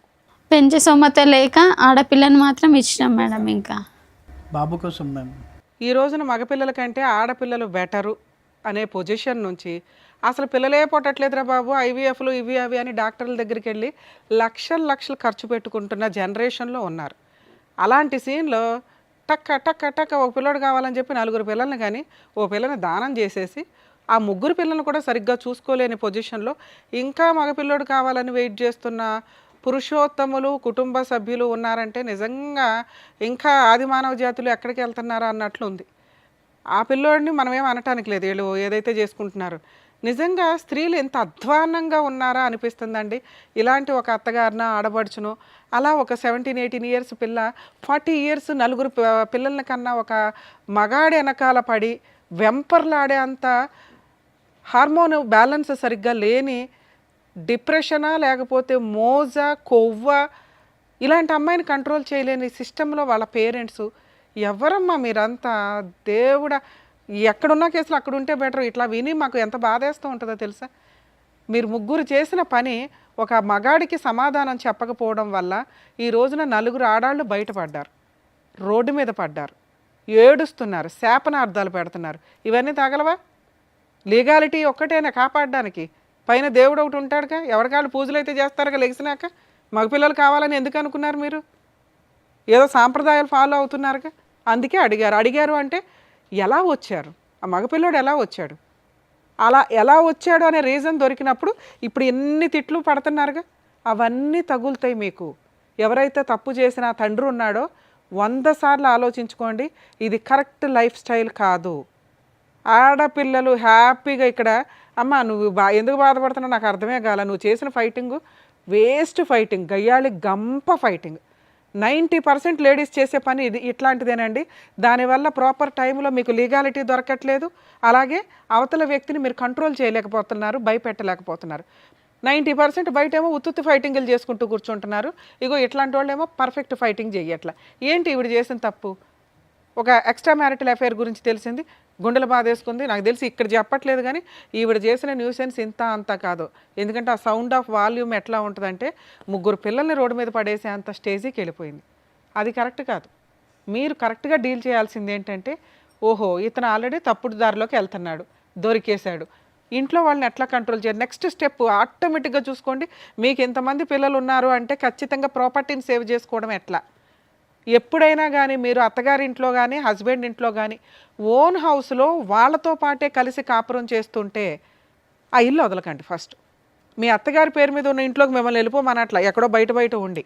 పెంచే సొమ్మత లేక ఆడపిల్లని మాత్రం ఇచ్చినాం మేడం. ఇంకా బాబు కోసం మేము ఈ రోజున మగపిల్లల కంటే ఆడపిల్లలు బెటరు అనే పొజిషన్ నుంచి అసలు పిల్లలే పుట్టట్లేదురా బాబు, ఐవీఎఫ్లు ఇవి అవి అని డాక్టర్ల దగ్గరికి వెళ్ళి లక్షలు ఖర్చు పెట్టుకుంటున్న జనరేషన్లో ఉన్నారు. అలాంటి సీన్లో టక్క టక్క టక్క ఒక పిల్లడు కావాలని చెప్పి 4 పిల్లల్ని కానీ ఓ పిల్లని దానం చేసేసి ఆ 3 పిల్లల్ని కూడా సరిగ్గా చూసుకోలేని పొజిషన్లో ఇంకా మగపిల్లోడు కావాలని వెయిట్ చేస్తున్న పురుషోత్తములు కుటుంబ సభ్యులు ఉన్నారంటే నిజంగా ఇంకా ఆది మానవ జాతులు ఎక్కడికి వెళ్తున్నారా అన్నట్లు ఉంది. ఆ పిల్లోడిని మనం ఏం అనటానికి లేదు, వీళ్ళు ఏదైతే చేసుకుంటున్నారు. నిజంగా స్త్రీలు ఎంత అధ్వాన్నంగా ఉన్నారా అనిపిస్తుందండి. ఇలాంటి ఒక అత్తగారిన ఆడబడుచును అలా ఒక 17-18 ఇయర్స్ పిల్ల 40 ఇయర్స్ 4 పిల్లల కన్నా ఒక మగాడి వెనకాల పడి వెంపర్లాడే అంత హార్మోన్ బ్యాలెన్స్ సరిగ్గా లేని డిప్రెషనా లేకపోతే మోజా కొవ్వ ఇలాంటి అమ్మాయిని కంట్రోల్ చేయలేని సిస్టంలో వాళ్ళ పేరెంట్స్. ఎవరమ్మా మీరంతా? దేవుడా, ఎక్కడున్న కేసులు అక్కడ ఉంటే బెటర్. ఇట్లా విని మాకు ఎంత బాధేస్తూ ఉంటుందో తెలుసా? మీరు 3 చేసిన పని ఒక మగాడికి సమాధానం చెప్పకపోవడం వల్ల ఈ రోజున 4 ఆడాళ్ళు బయటపడ్డారు, రోడ్డు మీద పడ్డారు, ఏడుస్తున్నారు, శాపనార్థాలు పెడుతున్నారు. ఇవన్నీ తగలవా? లీగాలిటీ ఒక్కటేనా కాపాడడానికి? పైన దేవుడు ఒకటి ఉంటాడుగా, ఎవరికాళ్ళు పూజలు అయితే చేస్తారుగా లెగిసినాక. మగపిల్లలు కావాలని ఎందుకు అనుకున్నారు మీరు? ఏదో సాంప్రదాయాలు ఫాలో అవుతున్నారుగా, అందుకే అడిగారు అంటే ఎలా వచ్చారు, ఆ మగపిల్లోడు ఎలా వచ్చాడు, అలా ఎలా వచ్చాడు అనే రీజన్ దొరికినప్పుడు ఇప్పుడు ఎన్ని తిట్లు పడుతున్నారుగా, అవన్నీ తగులుతాయి మీకు. ఎవరైతే తప్పు చేసిన తండ్రి ఉన్నాడో 100 సార్లు ఆలోచించుకోండి, ఇది కరెక్ట్ లైఫ్ స్టైల్ కాదు. ఆడపిల్లలు హ్యాపీగా ఇక్కడ అమ్మ నువ్వు ఎందుకు బాధపడుతున్నావు నాకు అర్థమే కాల, నువ్వు చేసిన ఫైటింగు వేస్ట్ ఫైటింగ్, గయ్యాళి గంప ఫైటింగ్. 90% లేడీస్ చేసే పని ఇది ఇట్లాంటిదేనండి. దానివల్ల ప్రాపర్ టైంలో మీకు లీగాలిటీ దొరకట్లేదు, అలాగే అవతల వ్యక్తిని మీరు కంట్రోల్ చేయలేకపోతున్నారు, భయపెట్టలేకపోతున్నారు. 90% బయటేమో ఉత్తుత్తి ఫైటింగ్లు చేసుకుంటూ కూర్చుంటున్నారు. ఇగో ఇట్లాంటి వాళ్ళు ఏమో పర్ఫెక్ట్ ఫైటింగ్ చెయ్యట్లా. ఏంటి ఈవిడ చేసిన తప్పు? ఒక ఎక్స్ట్రా మ్యారిటల్ అఫైర్ గురించి తెలిసింది, గుండెలు బాధేసుకుంది. నాకు తెలిసి ఇక్కడ చెప్పట్లేదు కానీ ఈవిడ చేసిన న్యూసెన్స్ ఇంత అంతా కాదు. ఎందుకంటే ఆ సౌండ్ ఆఫ్ వాల్యూమ్ ఎట్లా ఉంటుందంటే 3 పిల్లల్ని రోడ్డు మీద పడేసే అంత స్టేజ్కి వెళ్ళిపోయింది. అది కరెక్ట్ కాదు. మీరు కరెక్ట్గా డీల్ చేయాల్సింది ఏంటంటే, ఓహో ఇతను ఆల్రెడీ తప్పుడు దారిలోకి వెళ్తున్నాడు, దొరికేశాడు, ఇంట్లో వాళ్ళని ఎట్లా కంట్రోల్ చేయాలి? నెక్స్ట్ స్టెప్ ఆటోమేటిక్గా చూసుకోండి. మీకు ఇంతమంది పిల్లలు ఉన్నారు అంటే ఖచ్చితంగా ప్రాపర్టీని సేవ్ చేసుకోవడం ఎట్లా. ఎప్పుడైనా కానీ మీరు అత్తగారి ఇంట్లో కానీ హస్బెండ్ ఇంట్లో కానీ ఓన్ హౌస్లో వాళ్ళతో పాటే కలిసి కాపురం చేస్తుంటే ఆ ఇల్లు వదలకండి. ఫస్ట్ మీ అత్తగారి పేరు మీద ఉన్న ఇంట్లోకి మిమ్మల్ని వెళ్ళిపోమనట్లా, ఎక్కడో బయట ఉండి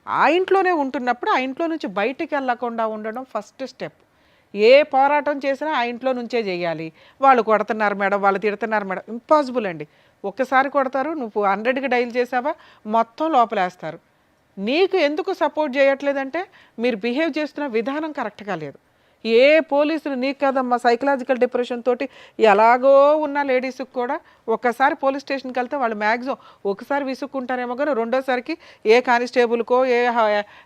ఆ ఇంట్లోనే ఉంటున్నప్పుడు ఆ ఇంట్లో నుంచి బయటికి వెళ్ళకుండా ఉండడం ఫస్ట్ స్టెప్. ఏ పోరాటం చేసినా ఆ ఇంట్లో నుంచే చేయాలి. వాళ్ళు కొడుతున్నారు మేడం, వాళ్ళు తిడుతున్నారు మేడం, ఇంపాసిబుల్ అండి. ఒక్కసారి కొడతారు, నువ్వు 100కి డైల్ చేసావా మొత్తం లోపలేస్తారు. నీకు ఎందుకు సపోర్ట్ చేయట్లేదంటే మీరు బిహేవ్ చేస్తున్న విధానం కరెక్ట్గా లేదు. ఏ పోలీసులు నీకు కదమ్మా సైకలాజికల్ డిప్రెషన్ తోటి ఎలాగో ఉన్న లేడీస్కి కూడా ఒక్కసారి పోలీస్ స్టేషన్కి వెళ్తే వాళ్ళు మ్యాక్సిమం ఒకసారి విసుక్కుంటారేమో కానీ రెండోసారికి ఏ కానిస్టేబుల్కో ఏ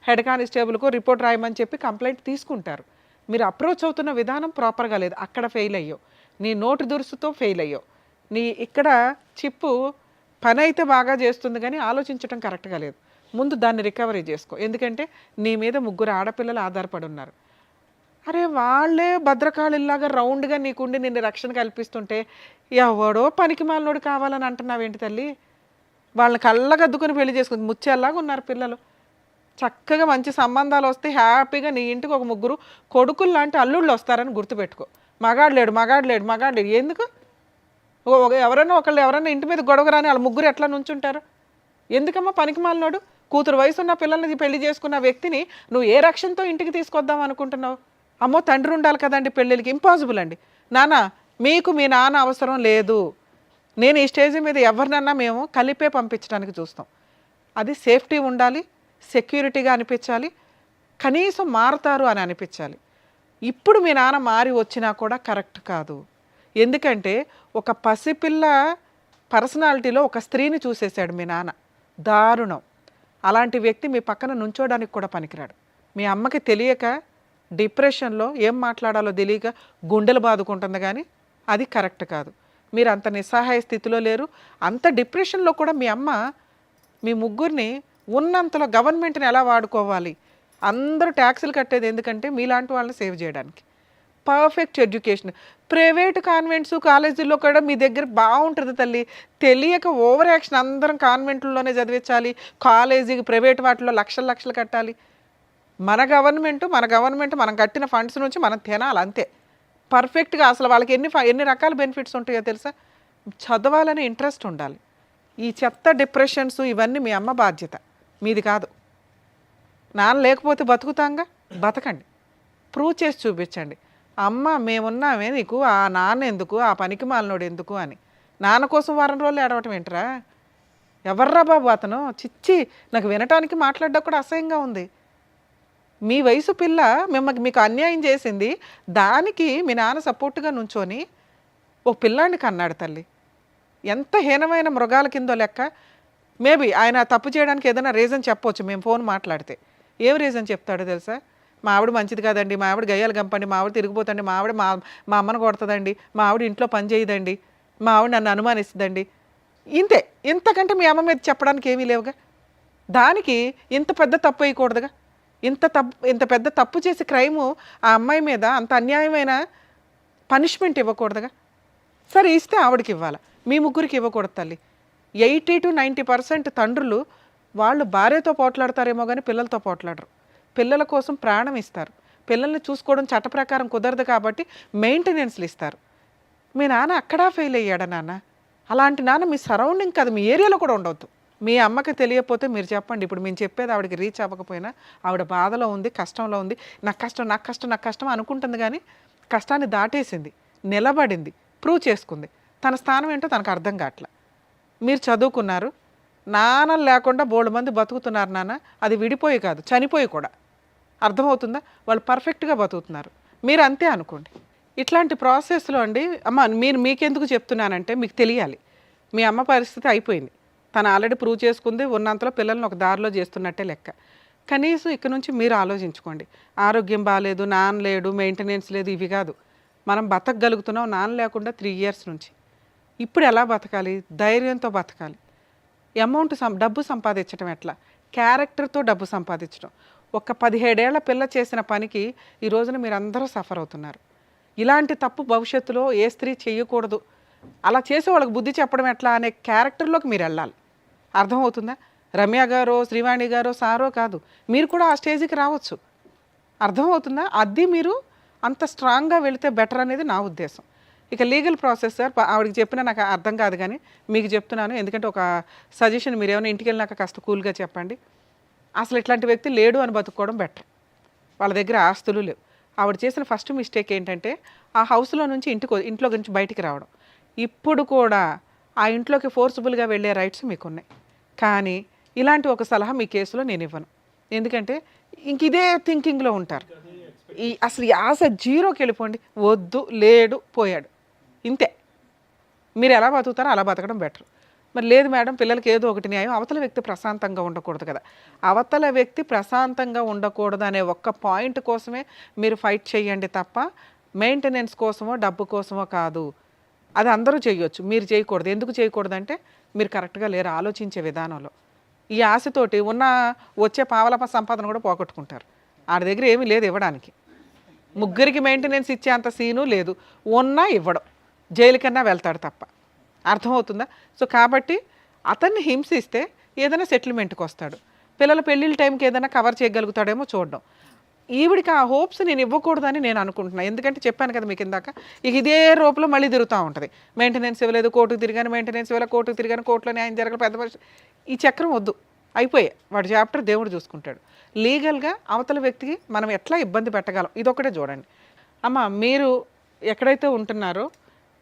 హెడ్ కానిస్టేబుల్కో రిపోర్ట్ రాయమని చెప్పి కంప్లైంట్ తీసుకుంటారు. మీరు అప్రోచ్ అవుతున్న విధానం ప్రాపర్గా లేదు, అక్కడ ఫెయిల్ అయ్యో. నీ నోటి దురుసుతో ఫెయిల్ అయ్యో. నీ ఇక్కడ చిప్పు పని అయితే బాగా చేస్తుంది కానీ ఆలోచించడం కరెక్ట్గా లేదు. ముందు దాన్ని రికవరీ చేసుకో. ఎందుకంటే నీ మీద 3 ఆడపిల్లలు ఆధారపడి ఉన్నారు. అరే వాళ్ళే భద్రకాళిలాగా రౌండ్గా నీకుండి నిన్ను రక్షణ కల్పిస్తుంటే ఎవడో పనికి మాలినోడు కావాలని అంటున్నావేంటి తల్లి? వాళ్ళని కళ్ళగద్దుకుని పెళ్లి చేసుకుంది ముచ్చేలాగా ఉన్నారు పిల్లలు. చక్కగా మంచి సంబంధాలు వస్తే హ్యాపీగా నీ ఇంటికి ఒక 3 కొడుకులు లాంటి అల్లుళ్ళు వస్తారని గుర్తుపెట్టుకో. మగాడు లేడు ఎందుకు? ఎవరైనా ఇంటి మీద గొడవ రాని వాళ్ళ 3 ఎట్లా నుంచుంటారు? ఎందుకమ్మా పనికి మాలినోడు? కూతురు వయసు ఉన్న పిల్లల్ని పెళ్లి చేసుకున్న వ్యక్తిని నువ్వు ఏ రక్షణతో ఇంటికి తీసుకొద్దాం అనుకుంటున్నావు? అమ్మో తండ్రి ఉండాలి కదండి పెళ్ళిళ్ళకి. ఇంపాసిబుల్ అండి. నాన్న మీకు మీ నాన్న అవసరం లేదు. నేను ఈ స్టేజ్ మీద ఎవరినన్నా మేము కలిపే పంపించడానికి చూస్తాం. అది సేఫ్టీ ఉండాలి, సెక్యూరిటీగా అనిపించాలి, కనీసం మారుతారు అని అనిపించాలి. ఇప్పుడు మీ నాన్న మారి వచ్చినా కూడా కరెక్ట్ కాదు. ఎందుకంటే ఒక పసిపిల్ల పర్సనాలిటీలో ఒక స్త్రీని చూసేశాడు మీ నాన్న. దారుణం. అలాంటి వ్యక్తి మీ పక్కన నుంచోడానికి కూడా పనికిరాడు. మీ అమ్మకి తెలియక డిప్రెషన్లో ఏం మాట్లాడాలో తెలియక గుండెలు బాదుకుంటుంది కానీ అది కరెక్ట్ కాదు. మీరు అంత నిస్సహాయ స్థితిలో లేరు. అంత డిప్రెషన్లో కూడా మీ అమ్మ మీ 3 ఉన్నంతలో గవర్నమెంట్ని ఎలా వాడుకోవాలి, అందరూ ట్యాక్సులు కట్టేది ఎందుకంటే మీలాంటి వాళ్ళని సేవ్ చేయడానికి. పర్ఫెక్ట్ ఎడ్యుకేషన్ ప్రైవేట్ కాన్వెంట్స్ కాలేజీల్లో కూడా మీ దగ్గర బాగుంటుంది తల్లి. తెలియక ఓవర్ యాక్షన్, అందరం కాన్వెంట్లలోనే చదివించాలి, కాలేజీకి ప్రైవేట్ వాటిలో లక్షలు కట్టాలి. మన గవర్నమెంట్ మనం కట్టిన ఫండ్స్ నుంచి మనం తినాలి అంతే. పర్ఫెక్ట్గా అసలు వాళ్ళకి ఎన్ని రకాల బెనిఫిట్స్ ఉంటాయో తెలుసా? చదవాలని ఇంట్రెస్ట్ ఉండాలి. ఈ చెత్త డిప్రెషన్స్ ఇవన్నీ మీ అమ్మ బాధ్యత, మీది కాదు. నాన్న లేకపోతే బతుకుతాంగా, బతకండి, ప్రూవ్ చేసి చూపించండి. అమ్మ మేమున్నామే నీకు, ఆ నాన్న ఎందుకు, ఆ పనికి మాలినోడు ఎందుకు అని. నాన్న కోసం వారం రోజులు ఏడవటం ఏంట్రా? ఎవర్రా బాబు అతను? చిచ్చి, నాకు వినటానికి మాట్లాడడం కూడా అసహ్యంగా ఉంది. మీ వయసు పిల్ల మీకు అన్యాయం చేసింది, దానికి మీ నాన్న సపోర్ట్గా నుంచొని ఓ పిల్లాడిని కన్నాడు తల్లి. ఎంత హీనమైన మృగాల కిందో లెక్క. మేబీ ఆయన తప్పు చేయడానికి ఏదైనా రీజన్ చెప్పవచ్చు. మేము ఫోన్ మాట్లాడితే ఏం రీజన్ చెప్తాడో తెలుసా? మా ఆవిడ మంచిది కాదండి, మా ఆవిడ గయ్యాలు గంపండి, మా ఆవిడ తిరిగిపోతండి, మా ఆవిడ మా అమ్మను కొడుతుందండి, మా ఆవిడ ఇంట్లో పని చేయదండి, మా ఆవిడ నన్ను అనుమానిస్తుందండి. ఇంతే. ఇంతకంటే మీ అమ్మ మీద చెప్పడానికి ఏమీ లేవుగా. దానికి ఇంత పెద్ద తప్పు వేయకూడదుగా. ఇంత పెద్ద తప్పు చేసి క్రైము ఆ అమ్మాయి మీద అంత అన్యాయమైన పనిష్మెంట్ ఇవ్వకూడదుగా. సరే ఇస్తే ఆవిడకి ఇవ్వాలి, మీ 3కి ఇవ్వకూడదు తల్లి. 80 to 90% తండ్రులు వాళ్ళు భార్యతో పోట్లాడతారేమో కానీ పిల్లలతో పోట్లాడరు. పిల్లల కోసం ప్రాణం ఇస్తారు. పిల్లల్ని చూసుకోవడం చట్ట ప్రకారం కుదరదు కాబట్టి మెయింటెనెన్స్లు ఇస్తారు. మీ నాన్న అక్కడా ఫెయిల్ అయ్యాడా నాన్న? అలాంటి నాన్న మీ సరౌండింగ్ కాదు, మీ ఏరియాలో కూడా ఉండవద్దు. మీ అమ్మకి తెలియకపోతే మీరు చెప్పండి. ఇప్పుడు మేము చెప్పేది ఆవిడకి రీచ్ అవ్వకపోయినా ఆవిడ బాధలో ఉంది, కష్టంలో ఉంది. నాకు కష్టం అనుకుంటుంది కానీ కష్టాన్ని దాటేసింది, నిలబడింది, ప్రూవ్ చేసుకుంది. తన స్థానం ఏంటో తనకు అర్థం కావట్లా. మీరు చదువుకున్నారు, నాన్న లేకుండా బోల్డ్ మంది బతుకుతున్నారు నాన్న. అది విడిపోయి కాదు, చనిపోయి కూడా. అర్థమవుతుందా? వాళ్ళు పర్ఫెక్ట్గా బతుకుతున్నారు, మీరు అంతే అనుకోండి. ఇట్లాంటి ప్రాసెస్లో అండి అమ్మ మీకెందుకు చెప్తున్నానంటే మీకు తెలియాలి. మీ అమ్మ పరిస్థితి అయిపోయింది, తను ఆల్రెడీ ప్రూవ్ చేసుకుంది. ఉన్నంతలో పిల్లల్ని ఒక దారిలో చేస్తున్నట్టే లెక్క. కనీసం ఇక్కడ నుంచి మీరు ఆలోచించుకోండి. ఆరోగ్యం బాగాలేదు, నాన్న లేడు, మెయింటెనెన్స్ లేదు, ఇవి కాదు. మనం బతకగలుగుతున్నాం నాన్న లేకుండా 3 years నుంచి. ఇప్పుడు ఎలా బతకాలి? ధైర్యంతో బతకాలి. డబ్బు సంపాదించడం ఎట్లా? క్యారెక్టర్తో డబ్బు సంపాదించడం. ఒక 17 ఏళ్ల పిల్ల చేసిన పనికి ఈ రోజున మీరు అందరూ సఫర్ అవుతున్నారు. ఇలాంటి తప్పు భవిష్యత్తులో ఏ స్త్రీ చేయకూడదు అలా చేసే వాళ్ళకి బుద్ధి చెప్పడం ఎట్లా అనే క్యారెక్టర్లోకి మీరు వెళ్ళాలి. అర్థమవుతుందా? రమ్య గారో శ్రీవాణి గారో సారో కాదు, మీరు కూడా ఆ స్టేజ్కి రావచ్చు. అర్థమవుతుందా? అది మీరు అంత స్ట్రాంగ్గా వెళితే బెటర్ అనేది నా ఉద్దేశం. ఇక లీగల్ ప్రాసెస్ సార్, ఆవిడకి చెప్పినా నాకు అర్థం కాదు కానీ మీకు చెప్తున్నాను, ఎందుకంటే ఒక సజెషన్, మీరు ఏమైనా ఇంటికి వెళ్ళినాక కాస్త కూల్గా చెప్పండి. అసలు ఇట్లాంటి వ్యక్తి లేడు అని బతుక్కోవడం బెటర్. వాళ్ళ దగ్గర ఆస్తులు లేవు. ఆవిడ చేసిన ఫస్ట్ మిస్టేక్ ఏంటంటే ఆ హౌస్లో నుంచి ఇంట్లో నుంచి బయటికి రావడం. ఇప్పుడు కూడా ఆ ఇంట్లోకి ఫోర్సిబుల్గా వెళ్ళే రైట్స్ మీకున్నాయి. కానీ ఇలాంటి ఒక సలహా మీ కేసులో నేను ఇవ్వను. ఎందుకంటే ఇంక ఇదే థింకింగ్లో ఉంటారు. అసలు ఈ ఆశ జీరోకి వెళ్ళిపోండి. వద్దు, లేడు, పోయాడు, ఇంతే. మీరు ఎలా బతుకుతారో అలా బతకడం బెటర్. మరి లేదు మేడం, పిల్లలకి ఏదో ఒకటి న్యాయం, అవతల వ్యక్తి ప్రశాంతంగా ఉండకూడదు కదా. అవతల వ్యక్తి ప్రశాంతంగా ఉండకూడదు అనే ఒక్క పాయింట్ కోసమే మీరు ఫైట్ చేయండి తప్ప మెయింటెనెన్స్ కోసమో డబ్బు కోసమో కాదు. అది అందరూ చేయొచ్చు, మీరు చేయకూడదు. ఎందుకు చేయకూడదు అంటే మీరు కరెక్ట్గా లేరు ఆలోచించే విధానంలో. ఈ ఆశతోటి వచ్చే పావలప సంపాదన కూడా పోగొట్టుకుంటారు. ఆడి దగ్గర ఏమీ లేదు ఇవ్వడానికి. ముగ్గురికి మెయింటెనెన్స్ ఇచ్చే అంత సీను లేదు. ఉన్నా ఇవ్వడం, జైలుకన్నా వెళ్తాడు తప్ప. అర్థమవుతుందా? సో కాబట్టి అతన్ని హింసిస్తే ఏదైనా సెటిల్మెంట్కి వస్తాడు. పిల్లల పెళ్ళిళ్ళ టైంకి ఏదైనా కవర్ చేయగలుగుతాడేమో చూడడం. ఈవిడికి ఆ హోప్స్ నేను ఇవ్వకూడదని నేను అనుకుంటున్నాను. ఎందుకంటే చెప్పాను కదా మీకు ఇందాక, ఇక ఇదే రూపంలో మళ్ళీ తిరుగుతూ ఉంటుంది. మెయింటెనెన్స్ ఇవ్వలేదు, కోర్టుకు తిరిగాను, మెయింటెనెన్స్ ఇవ్వలేదు, కోర్టుకు తిరిగాను, కోర్టులో న్యాయం జరగదు, పెద్ద మనిషి. ఈ చక్రం వద్దు, అయిపోయాయి. వాడి చాప్టర్ దేవుడు చూసుకుంటాడు. లీగల్గా అవతల వ్యక్తికి మనం ఎట్లా ఇబ్బంది పెట్టగలం, ఇదొకటే చూడండి. అమ్మ, మీరు ఎక్కడైతే ఉంటున్నారో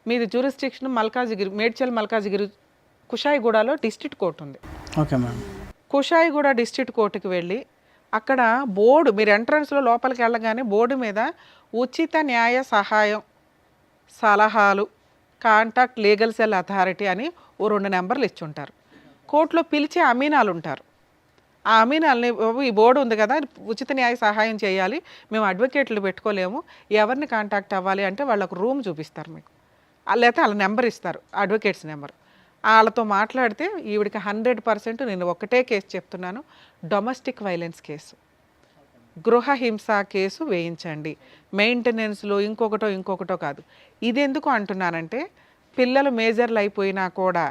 మీది జ్యూరిస్డిక్షన్ మల్కాజిగిరి, మేడ్చల్ మల్కాజిగిరి కుషాయిగూడలో డిస్ట్రిక్ట్ కోర్టు ఉంది. Okay madam. కుషాయిగూడ డిస్ట్రిక్ట్ కోర్టుకి వెళ్ళి అక్కడ బోర్డు, మీరు ఎంట్రన్స్లో లోపలికి వెళ్ళగానే బోర్డు మీద ఉచిత న్యాయ సహాయం సలహాలు కాంటాక్ట్ లీగల్ సెల్ అథారిటీ అని ఓ 2 నెంబర్లు ఇచ్చి ఉంటారు. కోర్టులో పిలిచే అమీనాలు ఉంటారు. ఆ అమీనాల్ని, ఈ బోర్డు ఉంది కదా, ఉచిత న్యాయ సహాయం చేయాలి, మేము అడ్వకేట్లు పెట్టుకోలేము, ఎవరిని కాంటాక్ట్ అవ్వాలి అంటే వాళ్ళకు రూమ్ చూపిస్తారు మీకు, లేకపోతే వాళ్ళ నెంబర్ ఇస్తారు, అడ్వకేట్స్ నెంబర్. వాళ్ళతో మాట్లాడితే ఈవిడికి 100% నేను ఒకటే కేసు చెప్తున్నాను, డొమెస్టిక్ వైలెన్స్ కేసు, గృహహింస కేసు వేయించండి. మెయింటెనెన్స్లో ఇంకొకటో కాదు. ఇది ఎందుకు అంటున్నానంటే పిల్లలు మేజర్లు అయిపోయినా కూడా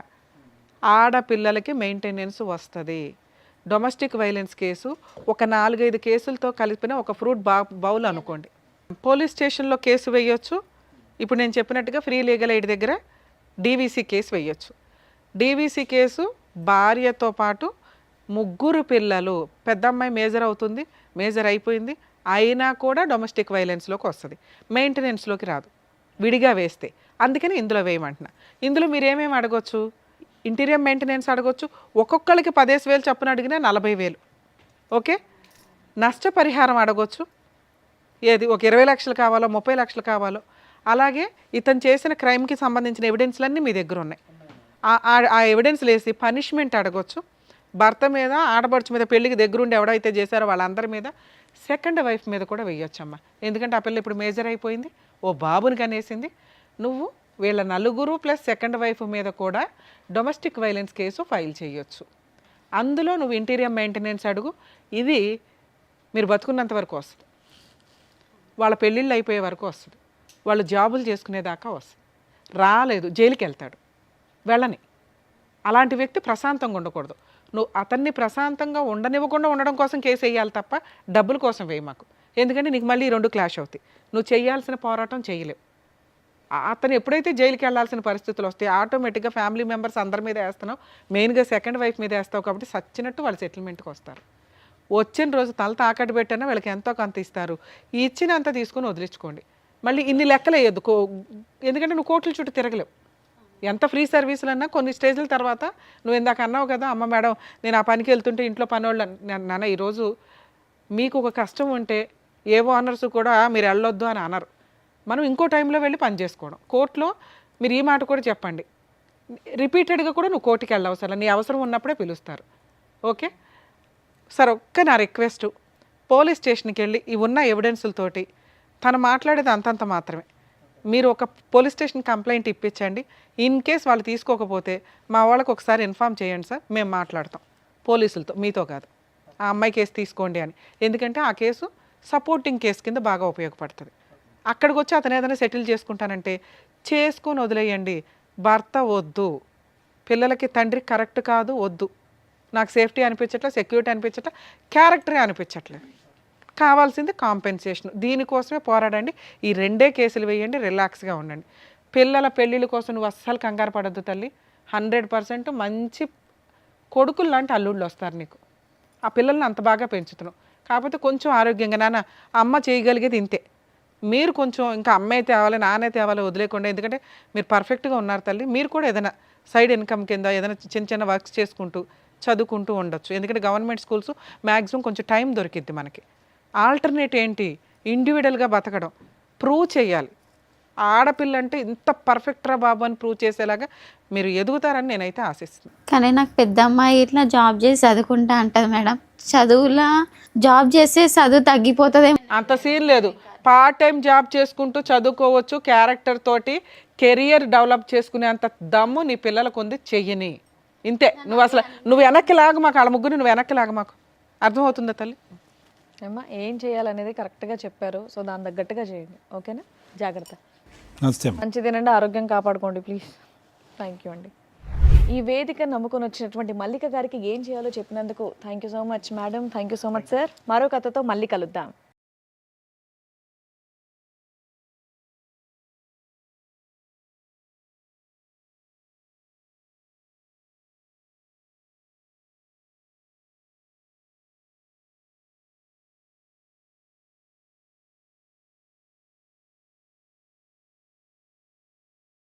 ఆడపిల్లలకి మెయింటెనెన్స్ వస్తుంది. డొమెస్టిక్ వైలెన్స్ కేసు ఒక 4-5 కేసులతో కలిపిన ఒక ఫ్రూట్ బౌల్ అనుకోండి. పోలీస్ స్టేషన్లో కేసు వేయొచ్చు. ఇప్పుడు నేను చెప్పినట్టుగా ఫ్రీ లీగల్ ఎయిడ్ దగ్గర డీవీసీ కేసు వేయొచ్చు. డీవీసీ కేసు భార్యతో పాటు 3 పిల్లలు, పెద్ద అమ్మాయి మేజర్ అవుతుంది, మేజర్ అయిపోయింది, అయినా కూడా డొమెస్టిక్ వైలెన్స్లోకి వస్తుంది, మెయింటెనెన్స్లోకి రాదు, విడిగా వేస్తే. అందుకని ఇందులో వేయమంటున్నా. ఇందులో మీరు ఏమేమి అడగొచ్చు? ఇంటీరియర్ మెయింటెనెన్స్ అడగొచ్చు. ఒక్కొక్కరికి 15,000 చొప్పున అడిగినా 40,000. ఓకే. నష్టపరిహారం అడగొచ్చు. ఏది ఒక 20 లక్షలు కావాలో 30 లక్షలు కావాలో. అలాగే ఇతను చేసిన క్రైమ్కి సంబంధించిన ఎవిడెన్స్లన్నీ మీ దగ్గర ఉన్నాయి. ఆ ఎవిడెన్స్లు వేసి పనిష్మెంట్ అడగొచ్చు. భర్త మీద, ఆడపడుచు మీద, పెళ్ళికి దగ్గరుండి ఎవడైతే చేశారో వాళ్ళందరి మీద, సెకండ్ వైఫ్ మీద కూడా వేయొచ్చమ్మా. ఎందుకంటే ఆ పిల్ల ఇప్పుడు మేజర్ అయిపోయింది, ఓ బాబుని కనేసింది. నువ్వు వీళ్ళ 4 ప్లస్ సెకండ్ వైఫ్ మీద కూడా డొమెస్టిక్ వైలెన్స్ కేసు ఫైల్ చేయొచ్చు. అందులో నువ్వు ఇంటీరియర్ మెయింటెనెన్స్ అడుగు. ఇది మీరు బతుకున్నంత వరకు వస్తుంది, వాళ్ళ పెళ్ళిళ్ళు అయిపోయే వరకు వస్తుంది, వాళ్ళు జాబులు చేసుకునేదాకా వస్తుంది. రాలేదు, జైలుకి వెళ్తాడు, వెళ్ళని. అలాంటి వ్యక్తి ప్రశాంతంగా ఉండకూడదు. నువ్వు అతన్ని ప్రశాంతంగా ఉండనివ్వకుండా ఉండడం కోసం కేసు వేయాలి తప్ప డబ్బుల కోసం వేయి మాకు. ఎందుకంటే నీకు మళ్ళీ 2 క్లాష్ అవుతాయి. నువ్వు చేయాల్సిన పోరాటం చేయలేవు. అతను ఎప్పుడైతే జైలుకి వెళ్ళాల్సిన పరిస్థితులు వస్తాయి, ఆటోమేటిక్గా ఫ్యామిలీ మెంబర్స్ అందరి మీద వేస్తున్నావు, మెయిన్గా సెకండ్ వైఫ్ మీద వేస్తావు. కాబట్టి సచ్చినట్టు వాళ్ళు సెటిల్మెంట్కి వస్తారు. వచ్చిన రోజు తల తాకట్టు పెట్టినా వీళ్ళకి ఎంతో కొంత ఇస్తారు, ఇచ్చినంత తీసుకొని వదిలించుకోండి. మళ్ళీ ఇన్ని లెక్కలు వేయొద్దు, ఎందుకంటే నువ్వు కోర్టుల చుట్టూ తిరగలేవు. ఎంత ఫ్రీ సర్వీసులు అన్నా కొన్ని స్టేజ్ల తర్వాత, నువ్వు ఇందాక అన్నావు కదా, అమ్మ మేడం నేను ఆ పనికి వెళ్తుంటే ఇంట్లో పనివాళ్ళు, నాన్న ఈరోజు మీకు ఒక కష్టం ఉంటే ఏ ఓనర్స్ కూడా మీరు వెళ్ళొద్దు అని అనరు. మనం ఇంకో టైంలో వెళ్ళి పని చేసుకోవడం. కోర్టులో మీరు ఈ మాట కూడా చెప్పండి, రిపీటెడ్గా కూడా నువ్వు కోర్టుకి వెళ్ళవసరం, నీ అవసరం ఉన్నప్పుడే పిలుస్తారు. ఓకే సార్, ఒక్క నా రిక్వెస్ట్, పోలీస్ స్టేషన్కి వెళ్ళి ఈ ఉన్న ఎవిడెన్సులతోటి తను మాట్లాడేది అంతంత మాత్రమే. మీరు ఒక పోలీస్ స్టేషన్ కంప్లైంట్ ఇప్పించండి. ఇన్ కేస్ వాళ్ళు తీసుకోకపోతే మా వాళ్ళకి ఒకసారి ఇన్ఫామ్ చేయండి సార్, మేము మాట్లాడతాం పోలీసులతో, మీతో కాదు. ఆ అమ్మాయి కేసు తీసుకోండి అని. ఎందుకంటే ఆ కేసు సపోర్టింగ్ కేసు కింద బాగా ఉపయోగపడుతుంది. అక్కడికి వచ్చి అతను ఏదైనా సెటిల్ చేసుకుంటానంటే చేసుకొని వదిలేయండి. భర్త వద్దు, పిల్లలకి తండ్రి కరెక్ట్ కాదు, వద్దు, నాకు సేఫ్టీ అనిపించట్లే, సెక్యూరిటీ అనిపించట్లే, క్యారెక్టరే అనిపించట్లేదు, కావాల్సింది కాంపెన్సేషన్. దీనికోసమే పోరాడండి. ఈ 2 కేసులు వేయండి, రిలాక్స్గా ఉండండి. పిల్లల పెళ్ళిళ్ళ కోసం నువ్వు అస్సలు కంగారు పడద్దు తల్లి. 100% మంచి కొడుకులు లాంటి అల్లుళ్ళు వస్తారు నీకు. ఆ పిల్లల్ని అంత బాగా పెంచుతున్నావు. కాకపోతే కొంచెం ఆరోగ్యంగా, నాన్న అమ్మ చేయగలిగేది ఇంతే, మీరు కొంచెం ఇంకా అమ్మే తేవాలి, నాన్నే తేవాలి వదిలేకుండా. ఎందుకంటే మీరు పర్ఫెక్ట్గా ఉన్నారు తల్లి. మీరు కూడా ఏదైనా సైడ్ ఇన్కమ్ కింద ఏదైనా చిన్న చిన్న వర్క్స్ చేసుకుంటూ చదువుకుంటూ ఉండొచ్చు. ఎందుకంటే గవర్నమెంట్ స్కూల్స్ మ్యాక్సిమం కొంచెం టైం దొరికిద్ది మనకి. ఆల్టర్నేట్ ఏంటి, ఇండివిజువల్గా బతకడం, ప్రూవ్ చేయాలి. ఆడపిల్ల అంటే ఇంత పర్ఫెక్ట్ రా బాబు అని ప్రూవ్ చేసేలాగా మీరు ఎదుగుతారని నేనైతే ఆశిస్తున్నాను. కానీ నాకు పెద్ద అమ్మాయి ఇట్లా జాబ్ చేసి చదువుకుంటా అంటది మేడం. చదువులా జాబ్ చేస్తే చదువు తగ్గిపోతుంది. అంత సీన్ లేదు. పార్ట్ టైం జాబ్ చేసుకుంటూ చదువుకోవచ్చు. క్యారెక్టర్ తోటి కెరియర్ డెవలప్ చేసుకునే అంత దమ్ము నీ పిల్లలకు ఉంది, చెయ్యని. ఇంతే. నువ్వు అసలు నువ్వు వెనక్కి లాగు మాకు, వాళ్ళ ముగ్గురు నువ్వు వెనక్కి లాగు మాకు. అర్థమవుతుందా తల్లి? ఏమ్మా ఏం చేయాలనేది కరెక్ట్గా చెప్పారు. సో దాని తగ్గట్టుగా చేయండి, ఓకేనా? జాగ్రత్త. నమస్తే. మంచి తినండి, ఆరోగ్యం కాపాడుకోండి ప్లీజ్. థ్యాంక్ యూ అండి. ఈ వేదిక నమ్ముకొని వచ్చినటువంటి మల్లిక గారికి ఏం చేయాలో చెప్పినందుకు thank you so much madam. Thank you so much sir. మరో కథతో మళ్ళీ కలుద్దాం.